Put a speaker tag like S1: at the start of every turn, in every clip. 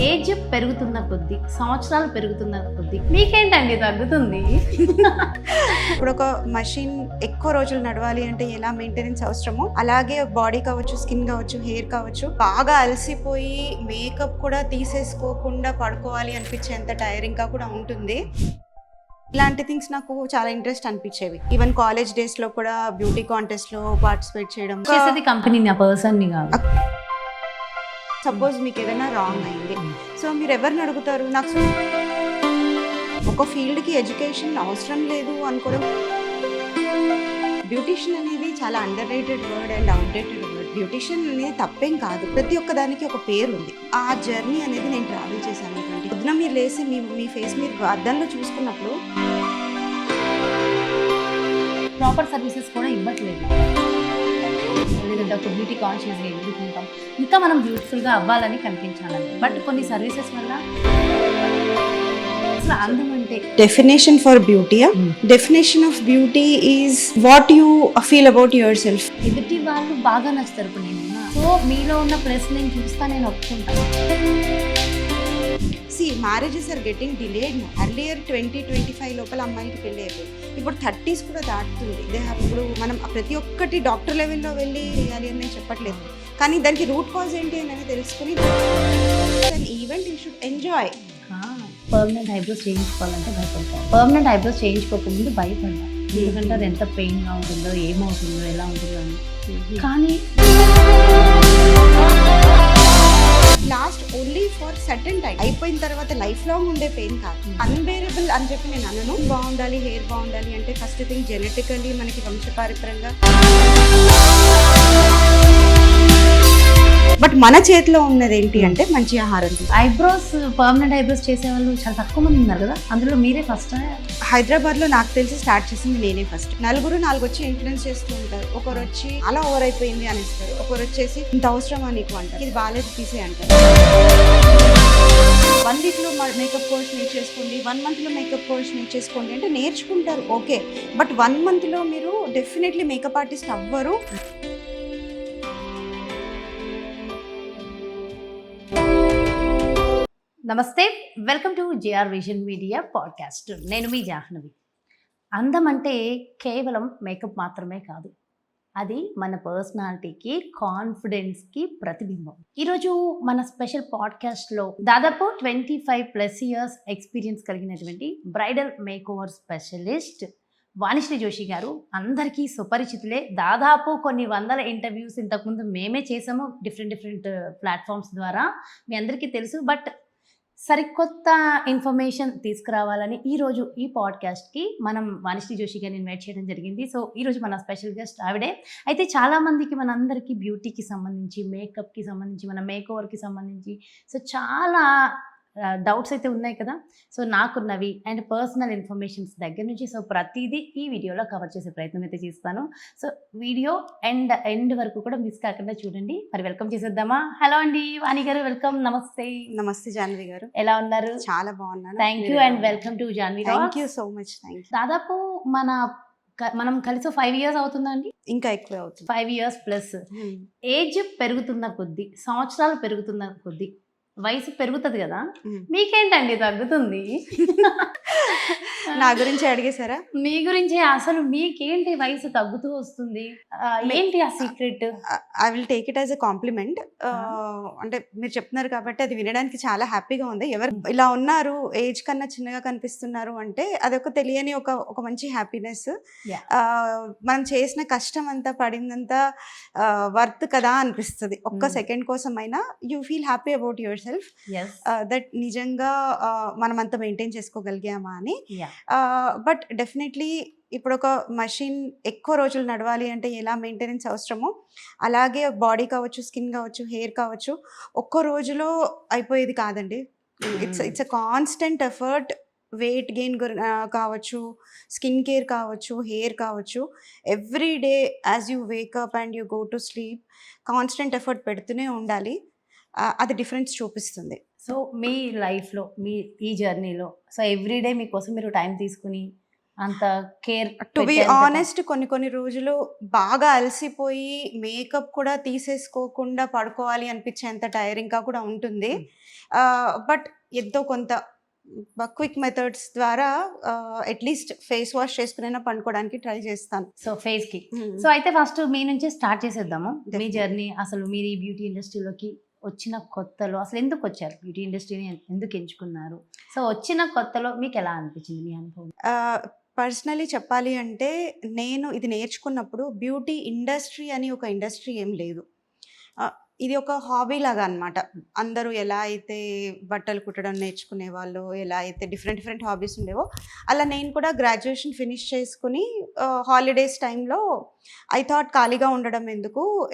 S1: Age పెరుగుతున్న కొద్దీ, సంవత్సరాలు పెరుగుతున్న కొద్దీ మీకేంటండి తగ్గుతుంది?
S2: ఇప్పుడు ఒక మషిన్ ఎక్కువ రోజులు నడవాలి అంటే ఎలా మెయింటెనెన్స్ అవసరమో అలాగే బాడీ కావచ్చు, స్కిన్ కావచ్చు, హెయిర్ కావచ్చు, బాగా అలసిపోయి మేకప్ కూడా తీసేసుకోకుండా పడుకోవాలి అనిపించేంత టైరింగ్ గా కూడా ఉంటుంది. ఇలాంటి థింగ్స్ నాకు చాలా ఇంట్రెస్ట్ అనిపించేవి. ఈవెన్ కాలేజ్ డేస్ లో కూడా బ్యూటీ కాంటెస్ట్ లో పార్టిసిపేట్ చేయడం.
S1: చేసేది కంపెనీ పర్సన్ ని కాదు.
S2: సపోజ్ మీకు ఏదైనా రాంగ్ అయింది, సో మీరు ఎవరిని అడుగుతారు? నాకు ఒక ఫీల్డ్కి ఎడ్యుకేషన్ అవసరం లేదు అనుకోవడం. బ్యూటిషియన్ అనేది చాలా under rated word and outdated word. Beautician అనేది తప్పేం కాదు, ప్రతి ఒక్క దానికి ఒక పేరు ఉంది. ఆ జర్నీ అనేది నేను ట్రావెల్ చేశాను. పొద్దున మీరు లేసి మీ ఫేస్ మీరు అద్దంలో చూసుకున్నప్పుడు
S1: ప్రాపర్ సర్వీసెస్ కూడా ఇవ్వట్లేదు. లేదంటే ఒక బ్యూటీ కాన్షియస్గా ఎదుర్కొంటాం, ఇంకా మనం బ్యూటిఫుల్గా అవ్వాలని కనిపించాలని. బట్ కొన్ని సర్వీసెస్ వల్ల అసలు అందం అంటే
S2: definition for beauty, definition of beauty is what you feel about your self.
S1: ఎదుటి వాళ్ళు బాగా నచ్చుతారు. ఇప్పుడు నేను సో మీలో ఉన్న ప్లస్ నేను చూస్తా, నేను ఒప్పుకుంటాను.
S2: Marriages are getting delayed. Earlier 20-25 లోపల అమ్మాయికి పెళ్ళి అయిపోయింది. ఇప్పుడు 30s కూడా దాటుతుంది. ఇప్పుడు మనం ప్రతి ఒక్కటి డాక్టర్ లెవెల్లో వెళ్ళి చేయాలి అని నేను చెప్పట్లేదు, కానీ దానికి రూట్ కాజ్ ఏంటి అనేది తెలుసుకుని event you should enjoy.
S1: Permanent eyebrows చేయించుకోవాలంటే భయపడతాను. పర్మనెంట్ ఐబ్రోస్ చేయించుకోకముందు భయపడ్డా, ఎందుకంటే అది ఎంత పెయిన్గా ఉంటుందో, ఏమవుతుందో, ఎలా ఉంటుందో అని. కానీ
S2: last only for certain time, అయిపోయిన తర్వాత లైఫ్ లాంగ్ ఉండే పెయిన్ కాదు. అన్బేరబుల్ అని చెప్పి నేను అనను. బాగుండాలి, హెయిర్ బాగుండాలి అంటే ఫస్ట్ థింగ్ జెనెటికల్లీ మనకి వంశపారంపర్యంగా, బట్ మన చేతిలో ఉన్నది ఏంటి అంటే మంచి ఆహారం.
S1: ఐబ్రోస్ పర్మనెంట్ ఐబ్రోస్ చేసే వాళ్ళు చాలా తక్కువ మంది ఉన్నారు కదా, అందులో మీరే ఫస్ట్.
S2: హైదరాబాద్లో నాకు తెలిసి స్టార్ట్ చేసింది నేనే ఫస్ట్. 4 వచ్చి ఇన్ఫ్లుయెన్స్ చేస్తూ ఉంటారు. ఒకరు వచ్చి అలా ఓవర్ అయిపోయింది అనిస్తారు, ఒకరు వచ్చేసి ఇంత అవసరమా నీకు అంటారు, ఇది బాగాలేదు తీసే అంటారు. 1 వీక్లో మేకప్ కోర్స్ నేర్చేసుకోండి, 1 మంత్లో మేకప్ కోర్స్ నేర్చేసుకోండి అంటే నేర్చుకుంటారు, ఓకే. బట్ 1 మంత్లో మీరు డెఫినెట్లీ మేకప్ ఆర్టిస్ట్ అవ్వరు.
S1: నమస్తే, welcome to JR vision media podcast. నేను మీ జాహ్నవి. అందం అంటే కేవలం మేకప్ మాత్రమే కాదు, అది మన పర్సనాలిటీకి, కాన్ఫిడెన్స్కి ప్రతిబింబం. ఈరోజు మన స్పెషల్ పాడ్కాస్ట్లో దాదాపు 25+ ఇయర్స్ ఎక్స్పీరియన్స్ కలిగినటువంటి bridal makeover specialist Vanisri Joshi గారు అందరికీ సుపరిచితులే. దాదాపు కొన్ని వందల ఇంటర్వ్యూస్ ఇంతకుముందు మేమే చేసాము డిఫరెంట్ ప్లాట్ఫామ్స్ ద్వారా, మీ అందరికీ తెలుసు. బట్ సరికొత్త ఇన్ఫర్మేషన్ తీసుకురావాలని ఈరోజు ఈ పాడ్కాస్ట్కి మనం వాణిశ్రీ జోషి గారిని ఇన్వైట్ చేయడం జరిగింది. సో ఈరోజు మన స్పెషల్ గెస్ట్ ఆవిడే. అయితే చాలామందికి మనందరికీ బ్యూటీకి సంబంధించి, మేకప్కి సంబంధించి, మన మేకోవర్కి సంబంధించి సో చాలా డౌట్స్ అయితే ఉన్నాయి కదా. సో నాకున్నవి అండ్ పర్సనల్ ఇన్ఫర్మేషన్స్ దగ్గర నుంచి సో ప్రతిదీ ఈ వీడియోలో కవర్ చేసే ప్రయత్నం అయితే చేస్తాను. సో వీడియో ఎండ్ వరకు కూడా మిస్ కాకుండా చూడండి. మరి వెల్కమ్ చేసేద్దామా? హలో అండి వాణి గారు, వెల్కమ్. నమస్తే.
S2: నమస్తే జాహ్నవి గారు, ఎలా
S1: ఉన్నారు?
S2: చాలా బాగున్నాను.
S1: Thank you and welcome to Jahnavi.
S2: Thank you so much.
S1: దాదాపు మనం కలిసి 5 ఇయర్స్ అవుతుందా అండి?
S2: ఇంకా ఎక్కువ అవుతుంది, 5
S1: ఇయర్స్ ప్లస్. ఏజ్ పెరుగుతున్న కొద్దీ, సంవత్సరాలు పెరుగుతున్న కొద్దీ వయసు పెరుగుతుంది కదా, మీకేంటండి తగ్గుతుంది?
S2: నా గురించి అడిగేశారా?
S1: మీ గురించి. అసలు మీకేంటి వయసు తగ్గుతూ వస్తుంది, ఏంటి ఆ secret?
S2: I will take it as a compliment. అంటే మీరు చెప్తున్నారు కాబట్టి అది వినడానికి చాలా హ్యాపీగా ఉంది. ఎవరు ఇలా ఉన్నారు, ఏజ్ కన్నా చిన్నగా కనిపిస్తున్నారు అంటే అదొక తెలియని ఒక మంచి హ్యాపీనెస్. మనం చేసిన కష్టం అంతా, పడిందంతా వర్త్ కదా అనిపిస్తుంది. ఒక్క సెకండ్ కోసం అయినా you feel happy about your self, that నిజంగా మనం అంత మెయింటైన్ చేసుకోగలిగామా అని. బట్ డెఫినెట్లీ ఇప్పుడు ఒక మషిన్ ఎక్కువ రోజులు నడవాలి అంటే ఎలా మెయింటెనెన్స్ అవసరమో అలాగే బాడీ కావచ్చు, స్కిన్ కావచ్చు, హెయిర్ కావచ్చు, ఒక్క రోజులో అయిపోయేది కాదండి. It's a constant effort. Weight gain కావచ్చు, స్కిన్ కేర్ కావచ్చు, హెయిర్ కావచ్చు, every day as you wake up and you go to sleep constant effort పెడుతూనే ఉండాలి. అది డిఫరెన్స్ చూపిస్తుంది.
S1: సో మీ లైఫ్లో, మీ ఈ జర్నీలో సో ఎవ్రీడే మీకోసం మీరు టైం తీసుకుని అంత కేర్
S2: టు బి ఆనెస్ట్ కొన్ని రోజులు బాగా అలసిపోయి మేకప్ కూడా తీసేసుకోకుండా పడుకోవాలి అనిపించేంత టైరింగ్గా కూడా ఉంటుంది. బట్ ఎంతో కొంత క్విక్ మెథడ్స్ ద్వారా అట్లీస్ట్ ఫేస్ వాష్ చేసుకునైనా పండుకోవడానికి ట్రై చేస్తాను.
S1: సో ఫేస్ కి సో అయితే ఫస్ట్ మీ నుంచి స్టార్ట్ చేసేద్దాము. మీ జర్నీ అసలు మీరు ఈ బ్యూటీ ఇండస్ట్రీలోకి వచ్చిన కొత్తలో అసలు ఎందుకు వచ్చారు, బ్యూటీ ఇండస్ట్రీని ఎందుకు ఎంచుకున్నారు, సో వచ్చిన కొత్తలో మీకు ఎలా అనిపించింది మీ అనుభవం?
S2: పర్సనలీ చెప్పాలి అంటే నేను ఇది నేర్చుకున్నప్పుడు బ్యూటీ ఇండస్ట్రీ అని ఒక ఇండస్ట్రీ ఏం లేదు. ఇది ఒక హాబీ లాగా అనమాట. అందరూ ఎలా అయితే బట్టలు కుట్టడం నేర్చుకునే వాళ్ళు, ఎలా అయితే డిఫరెంట్ హాబీస్ ఉండేవో, అలా నేను కూడా గ్రాడ్యుయేషన్ ఫినిష్ చేసుకుని హాలిడేస్ టైంలో ఐ థాట్ ఖాళీగా ఉండడం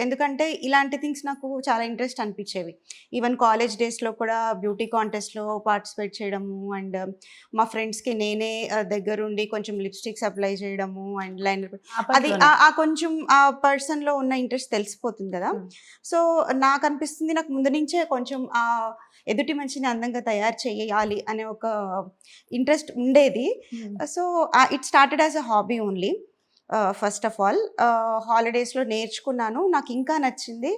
S2: ఎందుకంటే ఇలాంటి థింగ్స్ నాకు చాలా ఇంట్రెస్ట్ అనిపించేవి. ఈవెన్ కాలేజ్ డేస్లో కూడా బ్యూటీ కాంటెస్ట్లో పార్టిసిపేట్ చేయడము, అండ్ మా ఫ్రెండ్స్కి నేనే దగ్గరుండి కొంచెం లిప్స్టిక్స్ అప్లై చేయడము అండ్ లైనర్, అది ఆ కొంచెం ఆ పర్సన్లో ఉన్న ఇంట్రెస్ట్ తెలిసిపోతుంది కదా. సో నాకు అనిపిస్తుంది, నాకు ముందు నుంచే కొంచెం ఆ ఎదుటి మనిషిని అందంగా తయారు చేయాలి అనే ఒక ఇంట్రెస్ట్ ఉండేది. So it started as a hobby only. First of all హాలిడేస్లో నేర్చుకున్నాను, నాకు ఇంకా నచ్చింది.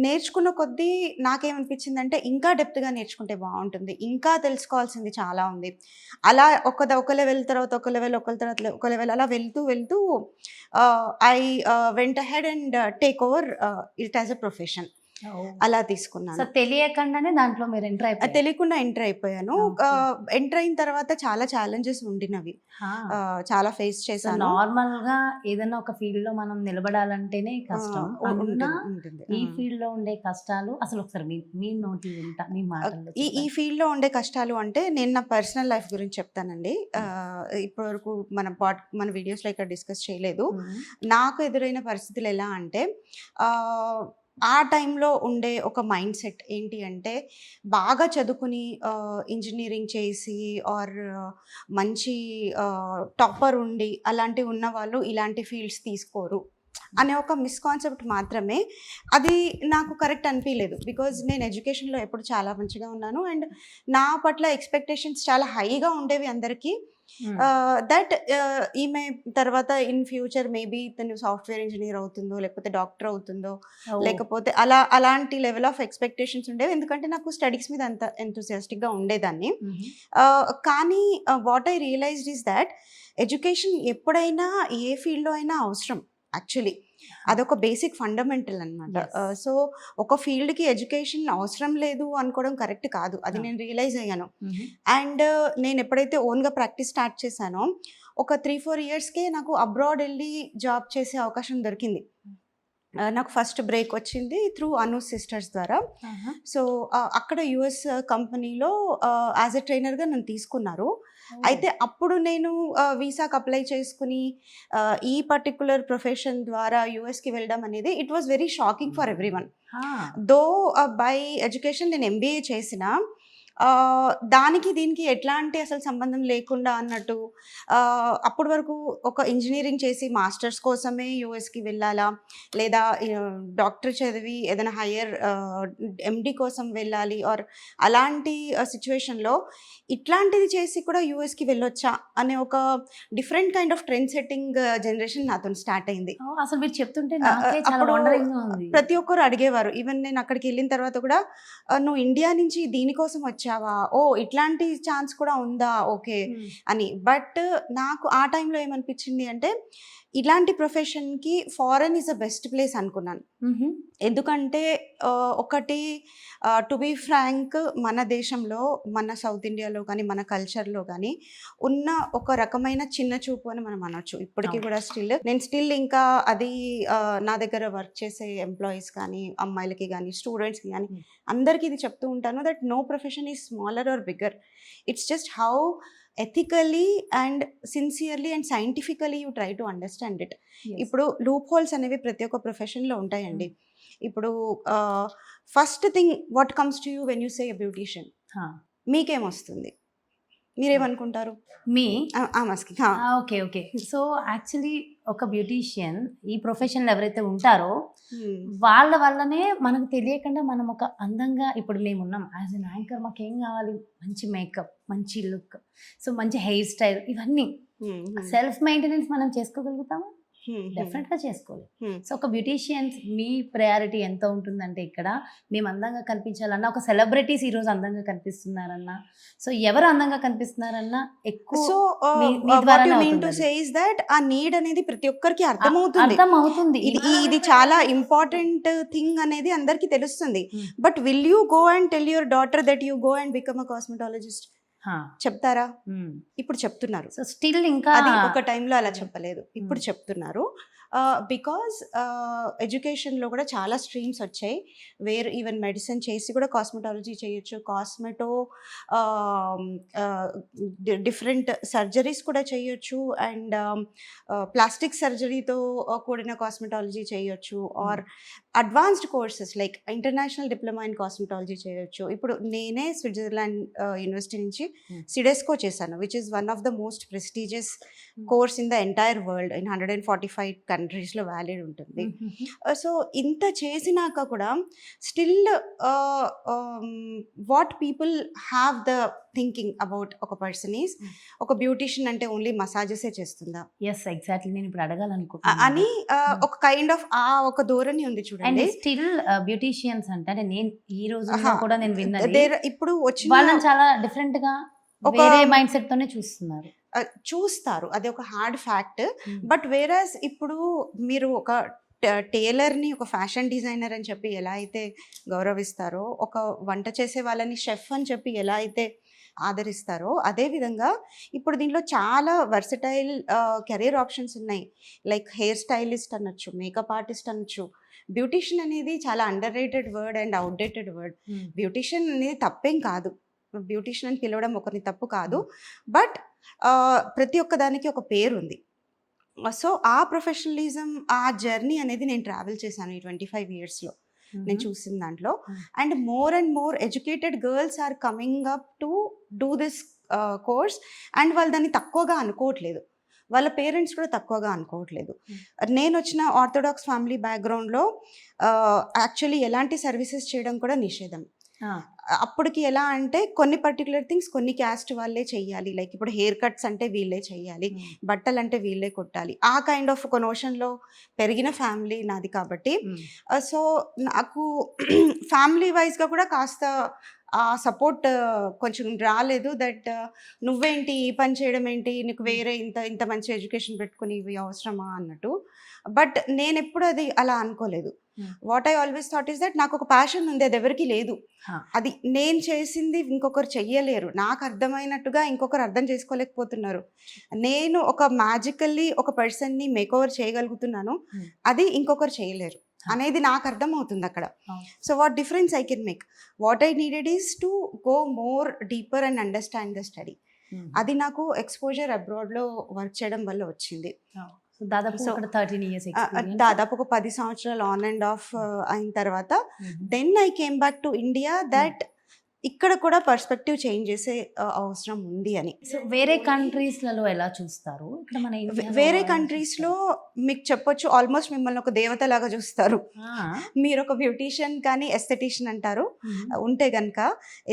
S2: నేర్చుకున్న కొద్దీ నాకేమనిపించిందంటే ఇంకా డెప్త్గా నేర్చుకుంటే బాగుంటుంది, ఇంకా తెలుసుకోవాల్సింది చాలా ఉంది. అలా ఒక లెవెల్ తర్వాత ఒక లెవెల్, ఒక లెవెల్ అలా వెళ్తూ I went ahead and take over it as a profession. అలా తీసుకున్నాను.
S1: తెలియకుండానే దాంట్లో మీరు
S2: తెలియకుండా ఎంటర్ అయిపోయాను. ఎంటర్ అయిన తర్వాత చాలా ఛాలెంజెస్ ఉండినవి, చాలా ఫేస్ చేశాను.
S1: నార్మల్ గా ఏదైనా ఒక ఫీల్డ్ లో మనం నిలబడాలంటేనే కష్టం. ఈ ఫీల్డ్ లో ఉండే కష్టాలు అసలు ఒకసారి మీ నోటి వింటా, మీ మాటల్లో.
S2: ఈ ఫీల్డ్ లో ఉండే కష్టాలు అంటే నేను నా పర్సనల్ లైఫ్ గురించి చెప్తానండి. ఇప్పటి వరకు మన వీడియోస్ లో ఇక్కడ డిస్కస్ చేయలేదు. నాకు ఎదురైన పరిస్థితులు ఎలా అంటే, ఆ టైంలో ఉండే ఒక మైండ్ సెట్ ఏంటి అంటే, బాగా చదువుకుని ఇంజనీరింగ్ చేసి ఆర్ మంచి టాపర్ ఉండి అలాంటివి ఉన్న వాళ్ళు ఇలాంటి ఫీల్డ్స్ తీసుకోరు అనే ఒక మిస్కాన్సెప్ట్ మాత్రమే. అది నాకు కరెక్ట్ అనిపించలేదు. బికాజ్ నేను ఎడ్యుకేషన్లో ఎప్పుడు చాలా మంచిగా ఉన్నాను అండ్ నా పట్ల ఎక్స్పెక్టేషన్స్ చాలా హైగా ఉండేవి అందరికీ. దట్ ఈమె తర్వాత ఇన్ ఫ్యూచర్ మేబీ తను సాఫ్ట్వేర్ ఇంజనీర్ అవుతుందో, లేకపోతే డాక్టర్ అవుతుందో, లేకపోతే అలాంటి లెవెల్ ఆఫ్ ఎక్స్పెక్టేషన్స్ ఉండేవి. ఎందుకంటే నాకు స్టడీస్ మీద అంత ఎంతూసియాస్టిక్గా ఉండేదాన్ని. కానీ what I realized is that education ఎప్పుడైనా ఏ ఫీల్డ్లో అయినా అవసరం. యాక్చువల్లీ అదొక బేసిక్ ఫండమెంటల్ అనమాట. సో ఒక ఫీల్డ్కి ఎడ్యుకేషన్ అవసరం లేదు అనుకోవడం కరెక్ట్ కాదు, అది నేను రియలైజ్ అయ్యాను. అండ్ నేను ఎప్పుడైతే ఓన్గా ప్రాక్టీస్ స్టార్ట్ చేశానో ఒక 3-4 ఇయర్స్కే నాకు అబ్రాడ్ వెళ్ళి జాబ్ చేసే అవకాశం దొరికింది. నాకు ఫస్ట్ బ్రేక్ వచ్చింది త్రూ అను సిస్టర్స్ ద్వారా. సో అక్కడ యుఎస్ కంపెనీలో యాజ్ ఎ ట్రైనర్గా నన్ను తీసుకున్నారు. అయితే అప్పుడు నేను వీసాకి అప్లై చేసుకుని ఈ పర్టికులర్ ప్రొఫెషన్ ద్వారా యుఎస్కి వెళ్ళడం అనేది it was very shocking for every one. Though by education నేను ఎంబీఏ చేసిన, దానికి దీనికి ఎట్లాంటి అసలు సంబంధం లేకుండా అన్నట్టు, అప్పటి వరకు ఒక ఇంజనీరింగ్ చేసి మాస్టర్స్ కోసమే యూఎస్కి వెళ్ళాలా, లేదా డాక్టర్ చదివి ఏదైనా హయ్యర్ ఎండి కోసం వెళ్ళాలి, ఆర్ అలాంటి సిచ్యువేషన్లో ఇట్లాంటిది చేసి కూడా యూఎస్కి వెళ్ళొచ్చా అనే ఒక different kind of trend setting generation నాతో స్టార్ట్ అయింది.
S1: అసలు మీరు చెప్తుంటే
S2: ప్రతి ఒక్కరు అడిగేవారు. ఈవెన్ నేను అక్కడికి వెళ్ళిన తర్వాత కూడా, నువ్వు ఇండియా నుంచి దీనికోసం వచ్చావా, ఓ ఇట్లాంటి ఛాన్స్ కూడా ఉందా, ఓకే అని. బట్ నాకు ఆ టైంలో ఏమనిపించింది అంటే, ఇలాంటి ప్రొఫెషన్కి foreign is the best place అనుకున్నాను. ఎందుకంటే ఒకటి, టు బీ ఫ్రాంక్, మన దేశంలో, మన సౌత్ ఇండియాలో కానీ మన కల్చర్లో కానీ ఉన్న ఒక రకమైన చిన్న చూపు అని మనం అనొచ్చు ఇప్పటికీ కూడా. నేను స్టిల్ ఇంకా అది నా దగ్గర వర్క్ చేసే ఎంప్లాయీస్ కానీ, అమ్మాయిలకి కానీ, స్టూడెంట్స్కి కానీ అందరికీ ఇది చెప్తూ ఉంటాను, that no profession is smaller or bigger, it's just how ethically and sincerely and scientifically you try to understand it. ఇప్పుడు లూప్ హోల్స్ అనేవి ప్రతి ఒక్క ప్రొఫెషన్లో ఉంటాయండి. ఇప్పుడు first thing what comes to you when you say a beautician, మీకేమొస్తుంది, మీరేమనుకుంటారు?
S1: Okay okay. So actually ఒక బ్యూటీషియన్, ఈ ప్రొఫెషన్లో ఎవరైతే ఉంటారో వాళ్ళ వల్లనే మనకు తెలియకుండా మనం ఒక అందంగా, ఇప్పుడు మేము ఉన్నాం యాజ్ ఎన్ యాంకర్, మాకు ఏం కావాలి, మంచి మేకప్, మంచి లుక్, సో మంచి హెయిర్ స్టైల్, ఇవన్నీ సెల్ఫ్ మెయింటెనెన్స్ మనం చేసుకోగలుగుతామా? డెఫినెట్గా చేసుకోలేదు. సో ఒక బ్యూటీషియన్స్ మీ ప్రయారిటీ ఎంత ఉంటుందంటే ఇక్కడ మేము అందంగా కనిపించాలన్నా, ఒక సెలబ్రిటీస్ ఈరోజు అందంగా కనిపిస్తున్నారన్నా, సో ఎవరు అందంగా కనిపిస్తున్నారన్నా ఎక్కువ
S2: సో
S1: మీ
S2: వాట్
S1: ద్వారానే
S2: యు మీన్
S1: అవుతుంది
S2: టు
S1: అది.
S2: సే ఇస్ దట్ ఆ నీడ్ అనేది ప్రతి ఒక్కరికి అర్థమవుతుంది.
S1: అర్థం అవుతుంది.
S2: ఇది చాలా ఇంపార్టెంట్ థింగ్ అనేది అందరికి తెలుస్తుంది. But will you go and tell your daughter that you go and become a cosmetologist? చెప్తారా? ఇప్పుడు చెప్తున్నారు.
S1: సో స్టిల్ ఇంకా
S2: అది ఒక టైంలో అలా చెప్పలేదు, ఇప్పుడు చెప్తున్నారు. బికాజ్ ఎడ్యుకేషన్లో కూడా చాలా స్ట్రీమ్స్ వచ్చాయి వేర్ ఈవెన్ మెడిసిన్ చేసి కూడా కాస్మెటాలజీ చేయొచ్చు, కాస్మెటో డిఫరెంట్ సర్జరీస్ కూడా చేయొచ్చు, అండ్ ప్లాస్టిక్ సర్జరీతో కూడిన కాస్మెటాలజీ చేయొచ్చు, or advanced courses like international diploma in cosmetology చేయొచ్చు. ఇప్పుడు నేనే స్విట్జర్లాండ్ యూనివర్సిటీ నుంచి సిడెస్కో చేశాను, which is one of the most prestigious course in the entire world. In 145 కంట్రీస్లో వ్యాలిడ్ ఉంటుంది. సో ఇంత చేసినాక కూడా still what people have the thinking about ఒక పర్సన్ ఈస్, ఒక బ్యూటిషియన్ అంటే ఓన్లీ మసాజెసే చేస్తుందా?
S1: ఎస్ ఎగ్జాక్ట్లీ నేను ఇప్పుడు అడగాలనుకుంటున్నాను
S2: అని ఒక కైండ్ ఆఫ్ ఒక ధోరణి ఉంది
S1: అండ్
S2: చూడండి.
S1: స్టిల్ బ్యూటీషియన్స్ అంటే నేను ఈ రోజు కూడా నేను విన్నది
S2: ఇప్పుడు వచ్చిన
S1: వాళ్ళని చాలా డిఫరెంట్ గా
S2: ఒక-
S1: వేరే మైండ్ సెట్ తోనే చూస్తున్నారు.
S2: చూస్తారు, అది ఒక హార్డ్ ఫ్యాక్ట్. బట్ వేరస్ ఇప్పుడు మీరు ఒక టైలర్ని ఒక ఫ్యాషన్ డిజైనర్ అని చెప్పి ఎలా అయితే గౌరవిస్తారో, ఒక వంట చేసే వాళ్ళని షెఫ్ అని చెప్పి ఎలా అయితే ఆదరిస్తారో, అదేవిధంగా ఇప్పుడు దీంట్లో చాలా వర్సటైల్ కెరీర్ ఆప్షన్స్ ఉన్నాయి. లైక్ హెయిర్ స్టైలిస్ట్ అనొచ్చు, మేకప్ ఆర్టిస్ట్ అనొచ్చు. బ్యూటిషియన్ అనేది చాలా under rated word and outdated word. Beautician అనేది తప్పేం కాదు, బ్యూటిషియన్ అని పిలవడం ఒకరిని తప్పు కాదు. బట్ ప్రతి ఒక్క దానికి ఒక పేరు ఉంది. సో ఆ ప్రొఫెషనలిజం, ఆ జర్నీ అనేది నేను ట్రావెల్ చేశాను ఈ 25 yearsలో. నేను చూసిన దాంట్లో and more educated girls are coming up to do this course and వాళ్ళు దాన్ని తక్కువగా అనుకోవట్లేదు, వాళ్ళ పేరెంట్స్ కూడా తక్కువగా అనుకోవట్లేదు. నేను వచ్చిన ఆర్థోడాక్స్ ఫ్యామిలీ బ్యాక్గ్రౌండ్లో యాక్చువల్లీ ఎలాంటి సర్వీసెస్ చేయడం కూడా నిషేధం. అప్పటికి ఎలా అంటే కొన్ని పర్టికులర్ థింగ్స్ కొన్ని క్యాస్ట్ వాళ్ళే చెయ్యాలి. లైక్ ఇప్పుడు హెయిర్ కట్స్ అంటే వీళ్ళే చెయ్యాలి, బట్టలు అంటే వీళ్ళే కొట్టాలి. ఆ కైండ్ ఆఫ్ ఒక నోషన్లో పెరిగిన ఫ్యామిలీ నాది కాబట్టి సో నాకు ఫ్యామిలీ వైజ్గా కూడా కాస్త ఆ సపోర్ట్ కొంచెం రాలేదు. దట్ నువ్వేంటి ఈ పని చేయడం ఏంటి, నీకు వేరే ఇంత మంచి ఎడ్యుకేషన్ పెట్టుకుని ఇవి అవసరమా అన్నట్టు. బట్ నేను ఎప్పుడు అది అలా అనుకోలేదు. What I always thought is that నాకు ఒక ప్యాషన్ ఉంది, అది ఎవరికి లేదు. అది నేను చేసింది ఇంకొకరు చెయ్యలేరు, నాకు అర్థమైనట్టుగా ఇంకొకరు అర్థం చేసుకోలేకపోతున్నారు. నేను ఒక మ్యాజికల్లీ ఒక పర్సన్ని మేకోవర్ చేయగలుగుతున్నాను, అది ఇంకొకరు చేయలేరు అనేది నాకు అర్థమవుతుంది అక్కడ. So what difference I can make, what I needed is to go more deeper and understand the study. అది నాకు ఎక్స్పోజర్ అబ్రాడ్లో వర్క్ చేయడం వల్ల వచ్చింది.
S1: దాదాపు 13 years
S2: దాదాపు ఒక 10 సంవత్సరాలు ఆన్ అండ్ ఆఫ్ అయిన తర్వాత then I came back to India that ఇక్కడ కూడా పర్స్పెక్టివ్ చేంజ్ చేసే అవసరం ఉంది అని.
S1: సో వేరే కంట్రీస్లలో ఎలా చూస్తారు? ఇక్కడ మన
S2: వేరే కంట్రీస్లో మీకు చెప్పొచ్చు, ఆల్మోస్ట్ మిమ్మల్ని ఒక దేవత లాగా చూస్తారు. మీరు ఒక బ్యూటీషియన్ కానీ ఎస్థెటిషియన్ అంటారు ఉంటే కనుక.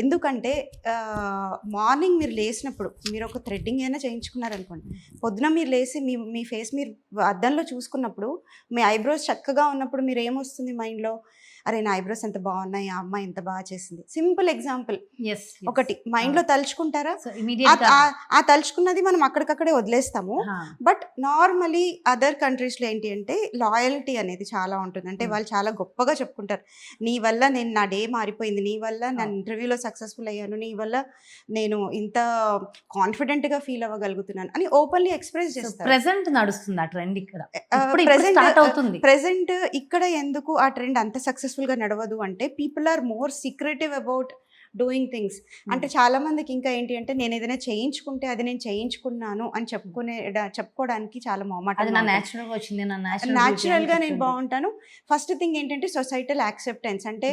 S2: ఎందుకంటే మార్నింగ్ మీరు లేచినప్పుడు మీరు ఒక థ్రెడ్డింగ్ అయినా చేయించుకున్నారనుకోండి, పొద్దున మీరు లేచి మీ ఫేస్ మీరు అద్దంలో చూసుకున్నప్పుడు మీ ఐబ్రోస్ చక్కగా ఉన్నప్పుడు మీరు ఏమొస్తుంది మైండ్లో, అరే నా ఐబ్రోస్ ఎంత బాగున్నాయి, ఆ అమ్మాయి ఎంత బాగా చేసింది. సింపుల్ ఎగ్జాంపుల్ ఒకటి మైండ్లో తలుచుకుంటారా, ఆ తలుచుకున్నది మనం అక్కడికక్కడే వదిలేస్తాము. బట్ నార్మలీ అదర్ కంట్రీస్లో ఏంటి అంటే లాయల్టీ అనేది చాలా ఉంటుంది. అంటే వాళ్ళు చాలా గొప్పగా చెప్పుకుంటారు, నీ వల్ల నేను నా డే మారిపోయింది, నీ వల్ల నా ఇంటర్వ్యూలో సక్సెస్ఫుల్ అయ్యాను, నీ వల్ల నేను ఇంత కాన్ఫిడెంట్గా ఫీల్ అవ్వగలుగుతున్నాను అని ఓపెన్లీ ఎక్స్ప్రెస్ చేస్తారు.
S1: ప్రెజెంట్ నడుస్తుంది ఆ ట్రెండ్ ఇక్కడ,
S2: ప్రెజెంట్ ఇక్కడ ఎందుకు ఆ ట్రెండ్ అంత సక్సెస్ఫుల్ గా నడవదు అంటే people are more secretive about doing things. అంటే చాలా మందికి ఇంకా ఏంటి అంటే నేను ఏదైనా చేయించుకుంటే అది నేను చేయించుకున్నాను అని చెప్పుకోవడానికి చాలా మొహమాటం. న్యాచురల్ గా నేను బాగుంటాను. ఫస్ట్ థింగ్ ఏంటంటే సొసైటల్ యాక్సెప్టెన్స్, అంటే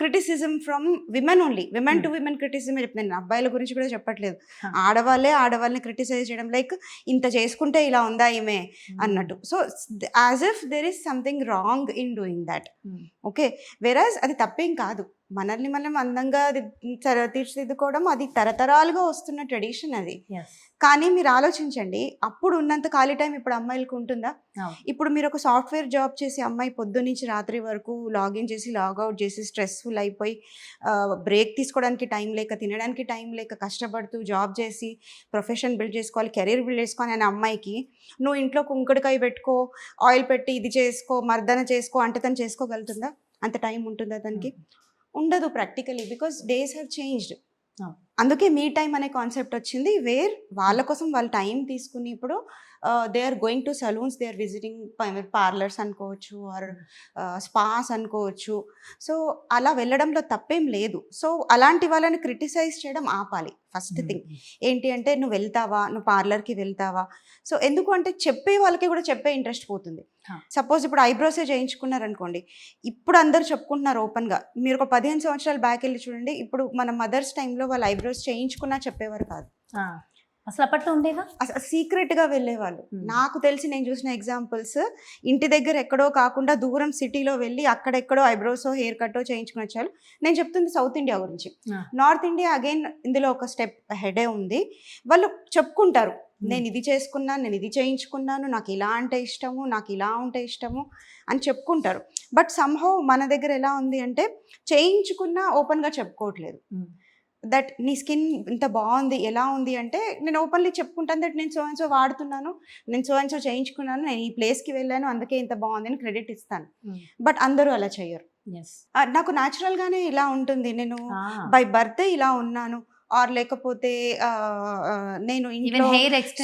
S2: criticism from women only, women to women criticism చెప్తాను, అబ్బాయిల గురించి కూడా చెప్పట్లేదు. ఆడవాళ్ళని క్రిటిసైజ్ చేయడం, లైక్ ఇంత చేసుకుంటే ఇలా ఉందా ఈమె అన్నట్టు. So as if there is something wrong in doing that. Okay, వెరాజ్ అది తప్పేం కాదు. మనల్ని మనం అందంగా తీర్చిదిద్దుకోవడం అది తరతరాలుగా వస్తున్న ట్రెడిషన్ అది. కానీ మీరు ఆలోచించండి, అప్పుడు ఉన్నంత ఖాళీ టైం ఇప్పుడు అమ్మాయిలకు ఉంటుందా? ఇప్పుడు మీరు ఒక సాఫ్ట్వేర్ జాబ్ చేసి అమ్మాయి పొద్దు నుంచి రాత్రి వరకు లాగిన్ చేసి లాగౌట్ చేసి స్ట్రెస్ఫుల్ అయిపోయి బ్రేక్ తీసుకోవడానికి టైం లేక, తినడానికి టైం లేక, కష్టపడుతూ జాబ్ చేసి ప్రొఫెషన్ బిల్డ్ చేసుకోవాలి, కెరీర్ బిల్డ్ చేసుకోవాలి అనే అమ్మాయికి నువ్వు ఇంట్లో కుంకుడుకాయ పెట్టుకో, ఆయిల్ పెట్టి ఇది చేసుకో, మర్దన చేసుకో అంటే తను చేసుకోగలుగుతుందా? అంత టైం ఉంటుందా తనకి? ఉండదు practically, because days have changed. అందుకే మీ టైం అనే కాన్సెప్ట్ వచ్చింది, వేర్ వాళ్ళ కోసం వాళ్ళు టైం తీసుకుని ఇప్పుడు they are going to salons, they are visiting parlours అనుకోవచ్చు, ఆర్ స్పాస్ అనుకోవచ్చు. సో అలా వెళ్ళడంలో తప్పేం లేదు. సో అలాంటి వాళ్ళని క్రిటిసైజ్ చేయడం ఆపాలి. ఫస్ట్ థింగ్ ఏంటి అంటే, నువ్వు వెళ్తావా, నువ్వు పార్లర్కి వెళ్తావా? సో ఎందుకు అంటే చెప్పే వాళ్ళకి కూడా చెప్పే ఇంట్రెస్ట్ పోతుంది. సపోజ్ ఇప్పుడు ఐబ్రోసే చేయించుకున్నారనుకోండి, ఇప్పుడు అందరు చెప్పుకుంటున్నారు ఓపెన్గా. మీరు ఒక 15 సంవత్సరాలు బ్యాక్ వెళ్ళి చూడండి, ఇప్పుడు మన మదర్స్ టైంలో వాళ్ళు ఐబ్రోస్ చేయించుకున్నా చెప్పేవారు కాదు.
S1: అసలు అప్పట్లో ఉండేగా,
S2: అసలు సీక్రెట్గా వెళ్ళేవాళ్ళు. నాకు తెలిసి నేను చూసిన ఎగ్జాంపుల్స్, ఇంటి దగ్గర ఎక్కడో కాకుండా దూరం సిటీలో వెళ్ళి అక్కడెక్కడో ఐబ్రోసో హెయిర్ కట్టో చేయించుకుని వచ్చారు. నేను చెప్తుంది సౌత్ ఇండియా గురించి. నార్త్ ఇండియా అగైన్ ఇందులో ఒక స్టెప్ హెడే ఉంది. వాళ్ళు చెప్పుకుంటారు, నేను ఇది చేసుకున్నాను, నేను ఇది చేయించుకున్నాను, నాకు ఇలా అంటే ఇష్టము, నాకు ఇలా ఉంటే ఇష్టము అని చెప్పుకుంటారు. బట్ సమ్హౌ మన దగ్గర ఎలా ఉంది అంటే, చేయించుకున్నా ఓపెన్గా చెప్పుకోవట్లేదు. దట్ నీ స్కిన్ ఇంత బాగుంది, ఎలా ఉంది అంటే నేను ఓపెన్లీ చెప్పుకుంటాను దట్ నేను సో అండ్ సో వాడుతున్నాను, నేను సో అండ్ సో చేయించుకున్నాను, నేను ఈ ప్లేస్కి వెళ్ళాను అందుకే ఇంత బాగుంది అని క్రెడిట్ ఇస్తాను. బట్ అందరూ అలా చేయరు. నాకు న్యాచురల్గానే ఇలా ఉంటుంది, నేను బై బర్త్ ఇలా ఉన్నాను, ఆర్ లేకపోతే నేను ఇంట్లో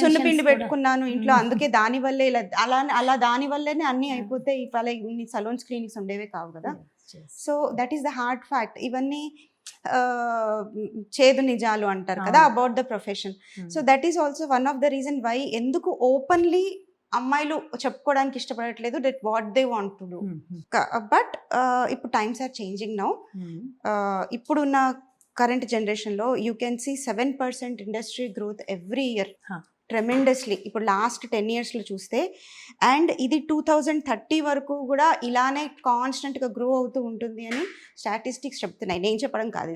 S2: సున్నపిండి పెట్టుకున్నాను ఇంట్లో, అందుకే దానివల్లే ఇలా అలా దాని వల్లేనే అన్నీ అయిపోతే ఇవాళ ఇన్ని సలూన్స్ క్లినిక్స్ ఉండేవే కావు కదా. So that is the hard fact. ఇవన్నీ చేదు నిజాలు అంటారు కదా about the profession. So that is also one of the reason why ఎందుకు ఓపెన్లీ అమ్మాయిలు చెప్పుకోవడానికి ఇష్టపడట్లేదు, that what they want to do. But ఇప్పుడు టైమ్స్ ఆర్ చేంజింగ్ నౌ. ఇప్పుడున్న కరెంట్ జనరేషన్లో you can see 7% industry growth every year tremendously. ఇప్పుడు last 10 yearsలో చూస్తే, అండ్ ఇది 2030 వరకు కూడా ఇలానే కాన్స్టెంట్గా గ్రో అవుతూ ఉంటుంది అని స్టాటిస్టిక్స్ చెప్తున్నాయి, నేను చెప్పడం కాదు.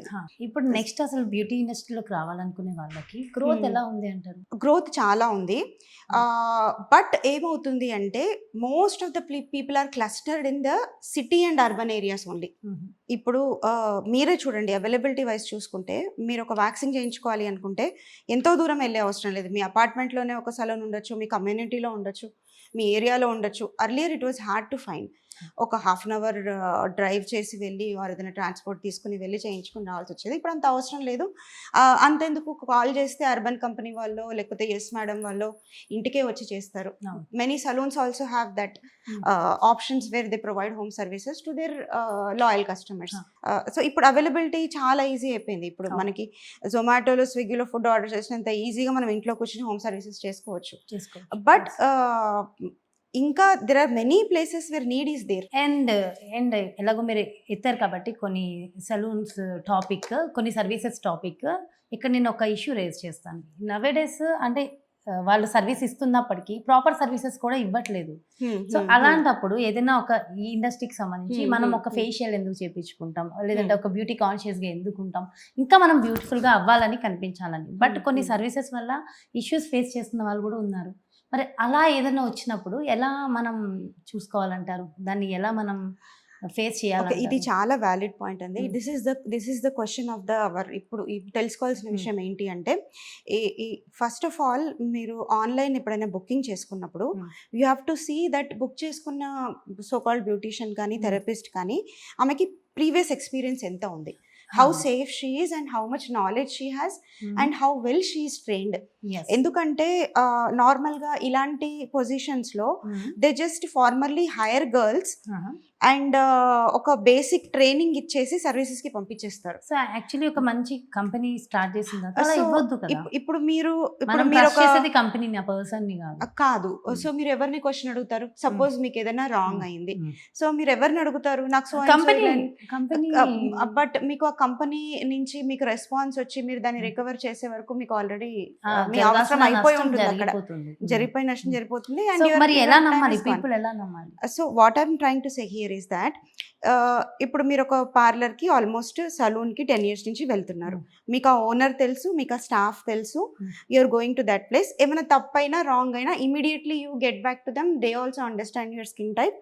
S1: ఇప్పుడు నెక్స్ట్ అసలు బ్యూటీ ఇండస్ట్రీలోకి రావాలనుకునే వాళ్ళకి గ్రోత్ ఎలా ఉంది అంటారు?
S2: గ్రోత్ చాలా ఉంది. బట్ ఏమవుతుంది అంటే, most of the people are clustered in the city and urban areas only. ఇప్పుడు మీరే చూడండి, అవైలబిలిటీ వైజ్ చూసుకుంటే, మీరు ఒక వ్యాక్సిన్ చేయించుకోవాలి అనుకుంటే ఎంతో దూరం వెళ్ళే అవసరం లేదు. మీ అపార్ట్మెంట్లోనే ఒక సలూన్ ఉండొచ్చు, మీ కమ్యూనిటీలో ఉండొచ్చు, మీ ఏరియాలో ఉండొచ్చు. Earlier it was hard to find. ఒక 1/2 hour డ్రైవ్ చేసి వెళ్ళి, వారు ఏదైనా ట్రాన్స్పోర్ట్ తీసుకుని వెళ్ళి చేయించుకుని రావాల్సి వచ్చేది. ఇప్పుడు అంత అవసరం లేదు. అంతెందుకు, కాల్ చేస్తే అర్బన్ కంపెనీ వాళ్ళు లేకపోతే ఎస్ మేడం వాళ్ళు ఇంటికే వచ్చి చేస్తారు. Many saloons also have that options where they provide home services to their loyal customers. So ఇప్పుడు అవైలబిలిటీ చాలా ఈజీ అయిపోయింది. ఇప్పుడు మనకి జొమాటోలో, స్విగ్గీలో ఫుడ్ ఆర్డర్ చేసినంత ఈజీగా మనం ఇంట్లో కూర్చొని హోమ్ సర్వీసెస్ చేసుకోవచ్చు. బట్ ఇంకా there are many places where need is there.
S1: And ఎలాగో మీరు ఎత్తారు కాబట్టి కొన్ని సలూన్స్ టాపిక్, కొన్ని సర్వీసెస్ టాపిక్, ఇక్కడ నేను ఒక ఇష్యూ రేజ్ చేస్తాను. నవేడేస్ అంటే వాళ్ళు సర్వీస్ ఇస్తున్నప్పటికీ ప్రాపర్ సర్వీసెస్ కూడా ఇవ్వట్లేదు. సో అలాంటప్పుడు ఏదైనా ఒక ఈ ఇండస్ట్రీకి సంబంధించి మనం ఒక ఫేషియల్ ఎందుకు చేయించుకుంటాం, లేదంటే ఒక బ్యూటీ కాన్షియస్గా ఎందుకు ఉంటాం, ఇంకా మనం బ్యూటిఫుల్గా అవ్వాలని కనిపించాలని. బట్ కొన్ని సర్వీసెస్ వల్ల ఇష్యూస్ ఫేస్ చేస్తున్న వాళ్ళు కూడా ఉన్నారు. మరి అలా ఏదైనా వచ్చినప్పుడు ఎలా మనం చూసుకోవాలంటారు, దాన్ని ఎలా మనం ఫేస్ చేయాలి?
S2: ఇది చాలా వ్యాలిడ్ పాయింట్ అండి. This is the question of the hour. ఇప్పుడు తెలుసుకోవాల్సిన విషయం ఏంటి అంటే, ఫస్ట్ ఆఫ్ ఆల్ మీరు ఆన్లైన్ ఎప్పుడైనా బుకింగ్ చేసుకున్నప్పుడు you have to see that book చేసుకున్న సో కాల్డ్ బ్యూటీషియన్ కానీ థెరపిస్ట్ కానీ ఆమెకి ప్రీవియస్ ఎక్స్పీరియన్స్ ఎంత ఉంది, how safe she is and how much knowledge she has and how well she is trained. ఎందుకంటే నార్మల్గా ఇలాంటి పొజిషన్స్లో they just formerly hire girls and ఒక బేసిక్ ట్రైనింగ్ ఇచ్చేసి సర్వీసెస్కి పంపించేస్తారు.
S1: సో యాక్చువల్లీ ఒక మంచి కంపెనీ స్టార్ట్ చేసింది
S2: ఇప్పుడు మీరు
S1: కంపెనీ పర్సన్ని
S2: కాదు. సో మీరు ఎవరిని క్వశ్చన్ అడుగుతారు? సపోజ్ మీకు ఏదైనా రాంగ్ అయింది, సో మీరు ఎవరిని అడుగుతారు? నాకు సో కంపెనీ. బట్ మీకు ఆ కంపెనీ నుంచి మీకు రెస్పాన్స్ వచ్చి మీరు దాన్ని రికవర్ చేసే వరకు మీకు ఆల్రెడీ మీ అవసరం అయిపోయి ఉంటుంది, అక్కడ జరిగిపోయిన నష్టం జరిగిపోతుంది.
S1: మరి ఎలా నమ్మాలి? పీపుల్ ఎలా నమ్మాలి?
S2: So what I'm trying to say here is that ఇప్పుడు మీరు ఒక పార్లర్కి ఆల్మోస్ట్ సలూన్కి 10 years నుంచి వెళ్తున్నారు. మీకు ఆ ఓనర్ తెలుసు, మీకు ఆ స్టాఫ్ తెలుసు, you're going to that place. ఏమైనా తప్పైనా రాంగ్ అయినా immediately you get back to them. They also understand your skin type.